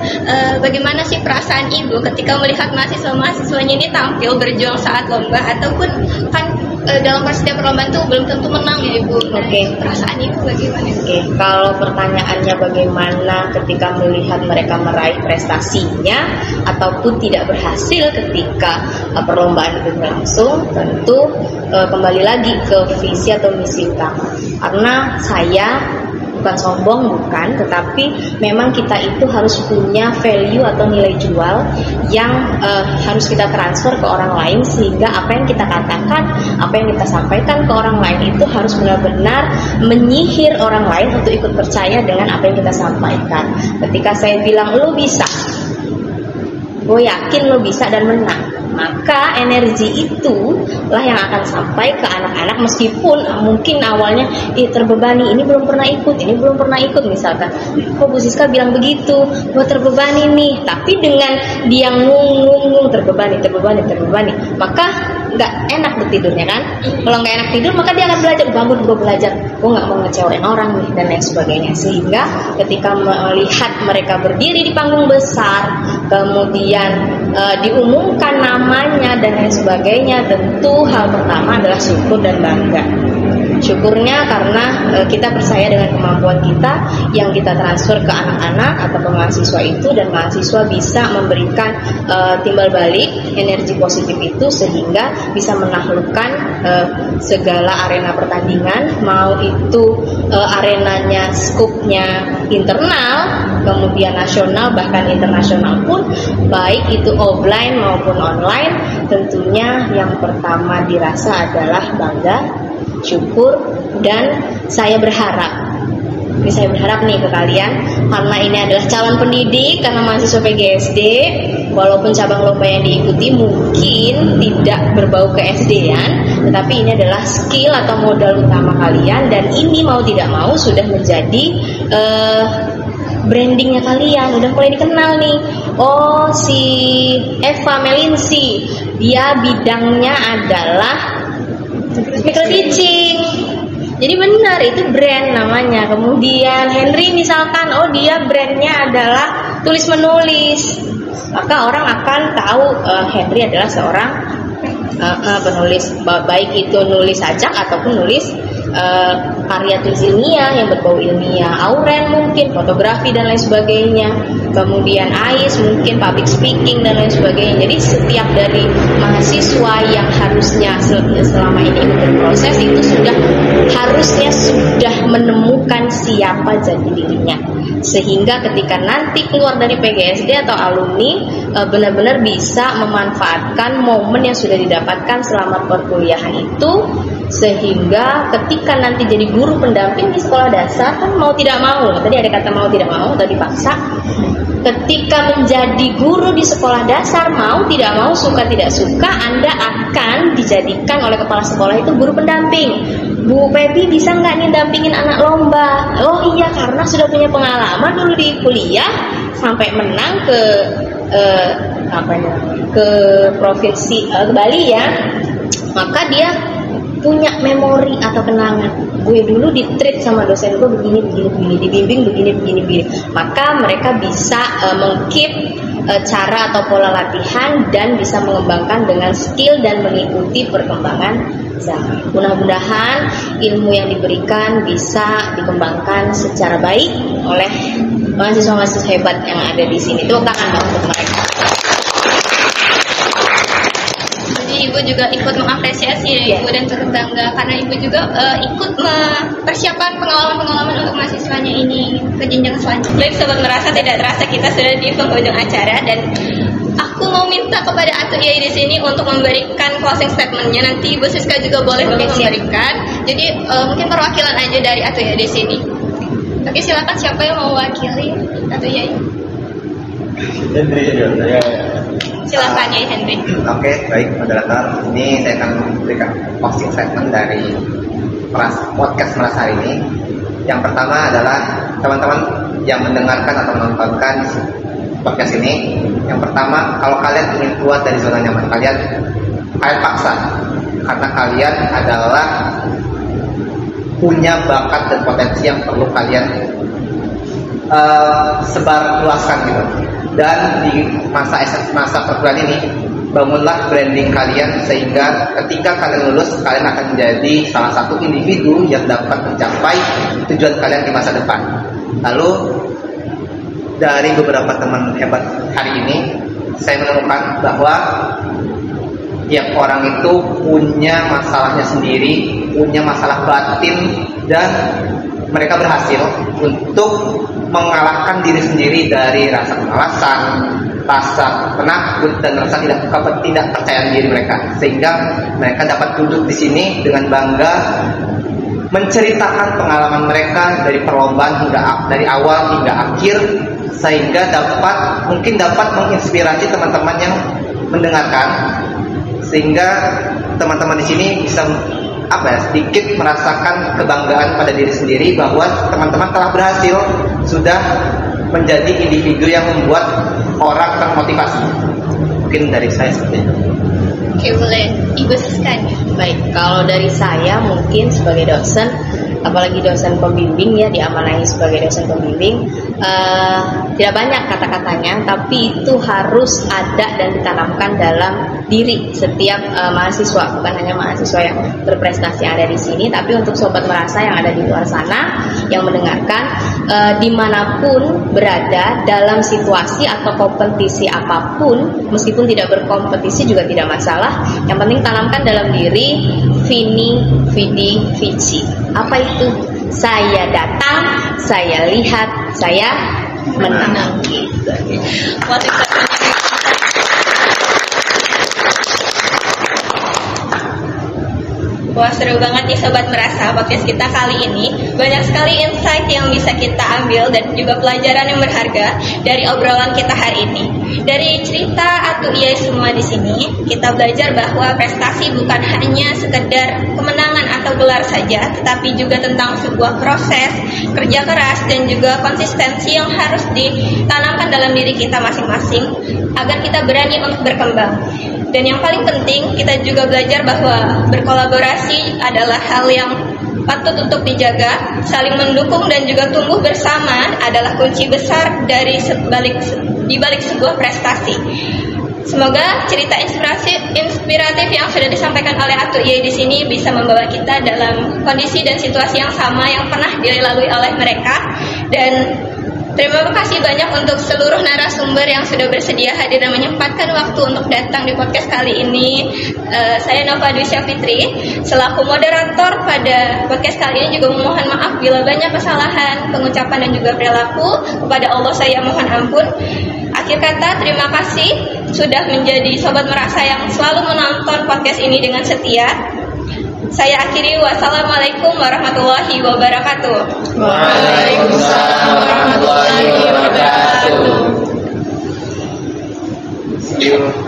bagaimana sih perasaan Ibu ketika melihat mahasiswa-mahasiswanya ini tampil berjuang saat lomba, ataupun kan dalam setiap perlombaan itu belum tentu menang ya Ibu. Oke. Perasaan Ibu bagaimana? Oke, kalau pertanyaannya bagaimana ketika melihat mereka meraih prestasinya ataupun tidak berhasil ketika perlombaan itu berlangsung, tentu kembali lagi ke visi atau misi utama. Karena saya bukan sombong, bukan, tetapi memang kita itu harus punya value atau nilai jual yang harus kita transfer ke orang lain, sehingga apa yang kita katakan, apa yang kita sampaikan ke orang lain itu harus benar-benar menyihir orang lain untuk ikut percaya dengan apa yang kita sampaikan. Ketika saya bilang lo bisa, gue yakin lo bisa dan menang, maka energi itu lah yang akan sampai ke anak-anak, meskipun mungkin awalnya terbebani, ini belum pernah ikut misalkan, kok Bu Siska bilang begitu, gue terbebani nih, tapi dengan dia ngung terbebani, maka nggak enak tidurnya kan. Kalau nggak enak tidur, maka dia akan belajar, bangun gue belajar, gue nggak mau ngecewain orang nih dan lain sebagainya. Sehingga ketika melihat mereka berdiri di panggung besar, kemudian diumumkan namanya dan lain sebagainya, tentu hal pertama adalah syukur dan bangga. Syukurnya karena kita percaya dengan kemampuan kita yang kita transfer ke anak-anak atau ke mahasiswa itu, dan mahasiswa bisa memberikan timbal balik energi positif itu sehingga bisa menaklukkan segala arena pertandingan, mau itu arenanya skupnya internal, kemudian nasional, bahkan internasional pun, baik itu offline maupun online. Tentunya yang pertama dirasa adalah bangga, syukur, dan saya berharap nih ke kalian, karena ini adalah calon pendidik, karena mahasiswa PGSD, walaupun cabang lomba yang diikuti mungkin tidak berbau ke SD-an, tetapi ini adalah skill atau modal utama kalian, dan ini mau tidak mau sudah menjadi brandingnya kalian, udah mulai dikenal nih. Oh, si Eva Melinsi, dia bidangnya adalah micro teaching. Jadi benar, itu brand namanya. Kemudian Henry misalkan, oh dia brandnya adalah tulis menulis, maka orang akan tahu Henry adalah seorang penulis, baik itu nulis sajak ataupun nulis karya tulis ilmiah yang berbau ilmiah. Auren mungkin fotografi dan lain sebagainya. Kemudian Ais mungkin public speaking dan lain sebagainya. Jadi setiap dari mahasiswa yang harusnya selama ini berproses itu harusnya sudah menemukan siapa jati dirinya, sehingga ketika nanti keluar dari PGSD atau alumni benar-benar bisa memanfaatkan momen yang sudah didapatkan selama perkuliahan itu, sehingga ketika nanti jadi guru pendamping di sekolah dasar, kan mau tidak mau, tadi ada kata mau tidak mau atau dipaksa, ketika menjadi guru di sekolah dasar, mau tidak mau, suka tidak suka, Anda akan dijadikan oleh kepala sekolah itu guru pendamping. Bu Pepi bisa nggak nih dampingin anak lomba? Oh iya, karena sudah punya pengalaman dulu di kuliah sampai menang ke ke provinsi ke Bali ya, maka dia punya memori atau kenangan. Gue dulu di-treat sama dosen gue begini, dibimbing begini. Maka mereka bisa meng-keep cara atau pola latihan dan bisa mengembangkan dengan skill dan mengikuti perkembangan zaman. Mudah-mudahan ilmu yang diberikan bisa dikembangkan secara baik oleh mahasiswa-mahasiswa hebat yang ada di sini. Tepuk tangan untuk mereka. Ibu juga ikut mengapresiasi ya, Ibu, dan turut bangga karena Ibu juga ikut mempersiapkan pengalaman-pengalaman untuk mahasiswanya ini ke jenjang selanjutnya. Baik Sobat Merasa, tidak terasa kita sudah di penghujung acara dan aku mau minta kepada Atu Yai di sini untuk memberikan closing statementnya. Nanti Ibu Siska juga boleh memberikan. Jadi mungkin perwakilan aja dari Atu Yai di sini. Oke, silakan siapa yang mau mewakili Atu Yai? Silakan ya Henry. Oke, baik moderator. Ini saya akan memberikan closing statement dari podcast Merasa hari ini. Yang pertama adalah teman-teman yang mendengarkan atau menontonkan podcast ini. Yang pertama, kalau kalian ingin keluar dari zona nyaman kalian paksa, karena kalian adalah punya bakat dan potensi yang perlu kalian sebarluaskan gitu. Dan di masa perkuliahan ini, bangunlah branding kalian sehingga ketika kalian lulus, kalian akan menjadi salah satu individu yang dapat mencapai tujuan kalian di masa depan. Lalu dari beberapa teman hebat hari ini, saya menemukan bahwa tiap orang itu punya masalahnya sendiri, punya masalah batin, dan mereka berhasil untuk mengalahkan diri sendiri dari rasa kemalasan, rasa penakut, dan rasa tidak percaya diri mereka, sehingga mereka dapat duduk di sini dengan bangga menceritakan pengalaman mereka dari perlombaan hingga dari awal hingga akhir, sehingga mungkin dapat menginspirasi teman-teman yang mendengarkan, sehingga teman-teman di sini bisa sedikit merasakan kebanggaan pada diri sendiri bahwa teman-teman telah berhasil, sudah menjadi individu yang membuat orang termotivasi. Mungkin dari saya seperti itu. Oke, boleh Ibu Siska. Baik, kalau dari saya mungkin sebagai dosen, apalagi dosen pembimbing ya, diamanahi sebagai dosen pembimbing, tidak banyak kata-katanya, tapi itu harus ada dan ditanamkan dalam diri setiap mahasiswa, bukan hanya mahasiswa yang berprestasi yang ada di sini, tapi untuk Sobat Merasa yang ada di luar sana yang mendengarkan, dimanapun berada dalam situasi atau kompetisi apapun, meskipun tidak berkompetisi juga tidak masalah, yang penting tanamkan dalam diri Vini, Vidi, Vici. Apa itu? Saya datang, saya lihat, saya menang. Gitu. Wah, seru banget nih Sobat Merasa, podcast kita kali ini. Banyak sekali insight yang bisa kita ambil dan juga pelajaran yang berharga dari obrolan kita hari ini. Dari cerita Atu Yai semua di sini, kita belajar bahwa prestasi bukan hanya sekedar kemenangan atau gelar saja, tetapi juga tentang sebuah proses, kerja keras, dan juga konsistensi yang harus ditanamkan dalam diri kita masing-masing agar kita berani untuk berkembang. Dan yang paling penting, kita juga belajar bahwa berkolaborasi adalah hal yang patut untuk dijaga. Saling mendukung dan juga tumbuh bersama adalah kunci besar dari di balik sebuah prestasi. Semoga cerita inspiratif yang sudah disampaikan oleh Atu Yai di sini bisa membawa kita dalam kondisi dan situasi yang sama yang pernah dilalui oleh mereka. Dan terima kasih banyak untuk seluruh narasumber yang sudah bersedia hadir dan menyempatkan waktu untuk datang di podcast kali ini. Saya Nova Dwisya Fitri, selaku moderator pada podcast kali ini juga memohon maaf bila banyak kesalahan, pengucapan dan juga perilaku. Kepada Allah saya mohon ampun. Akhir kata, terima kasih sudah menjadi Sobat Merasa yang selalu menonton podcast ini dengan setia. Saya akhiri, wassalamualaikum warahmatullahi wabarakatuh. Waalaikumsalam warahmatullahi wabarakatuh. See you.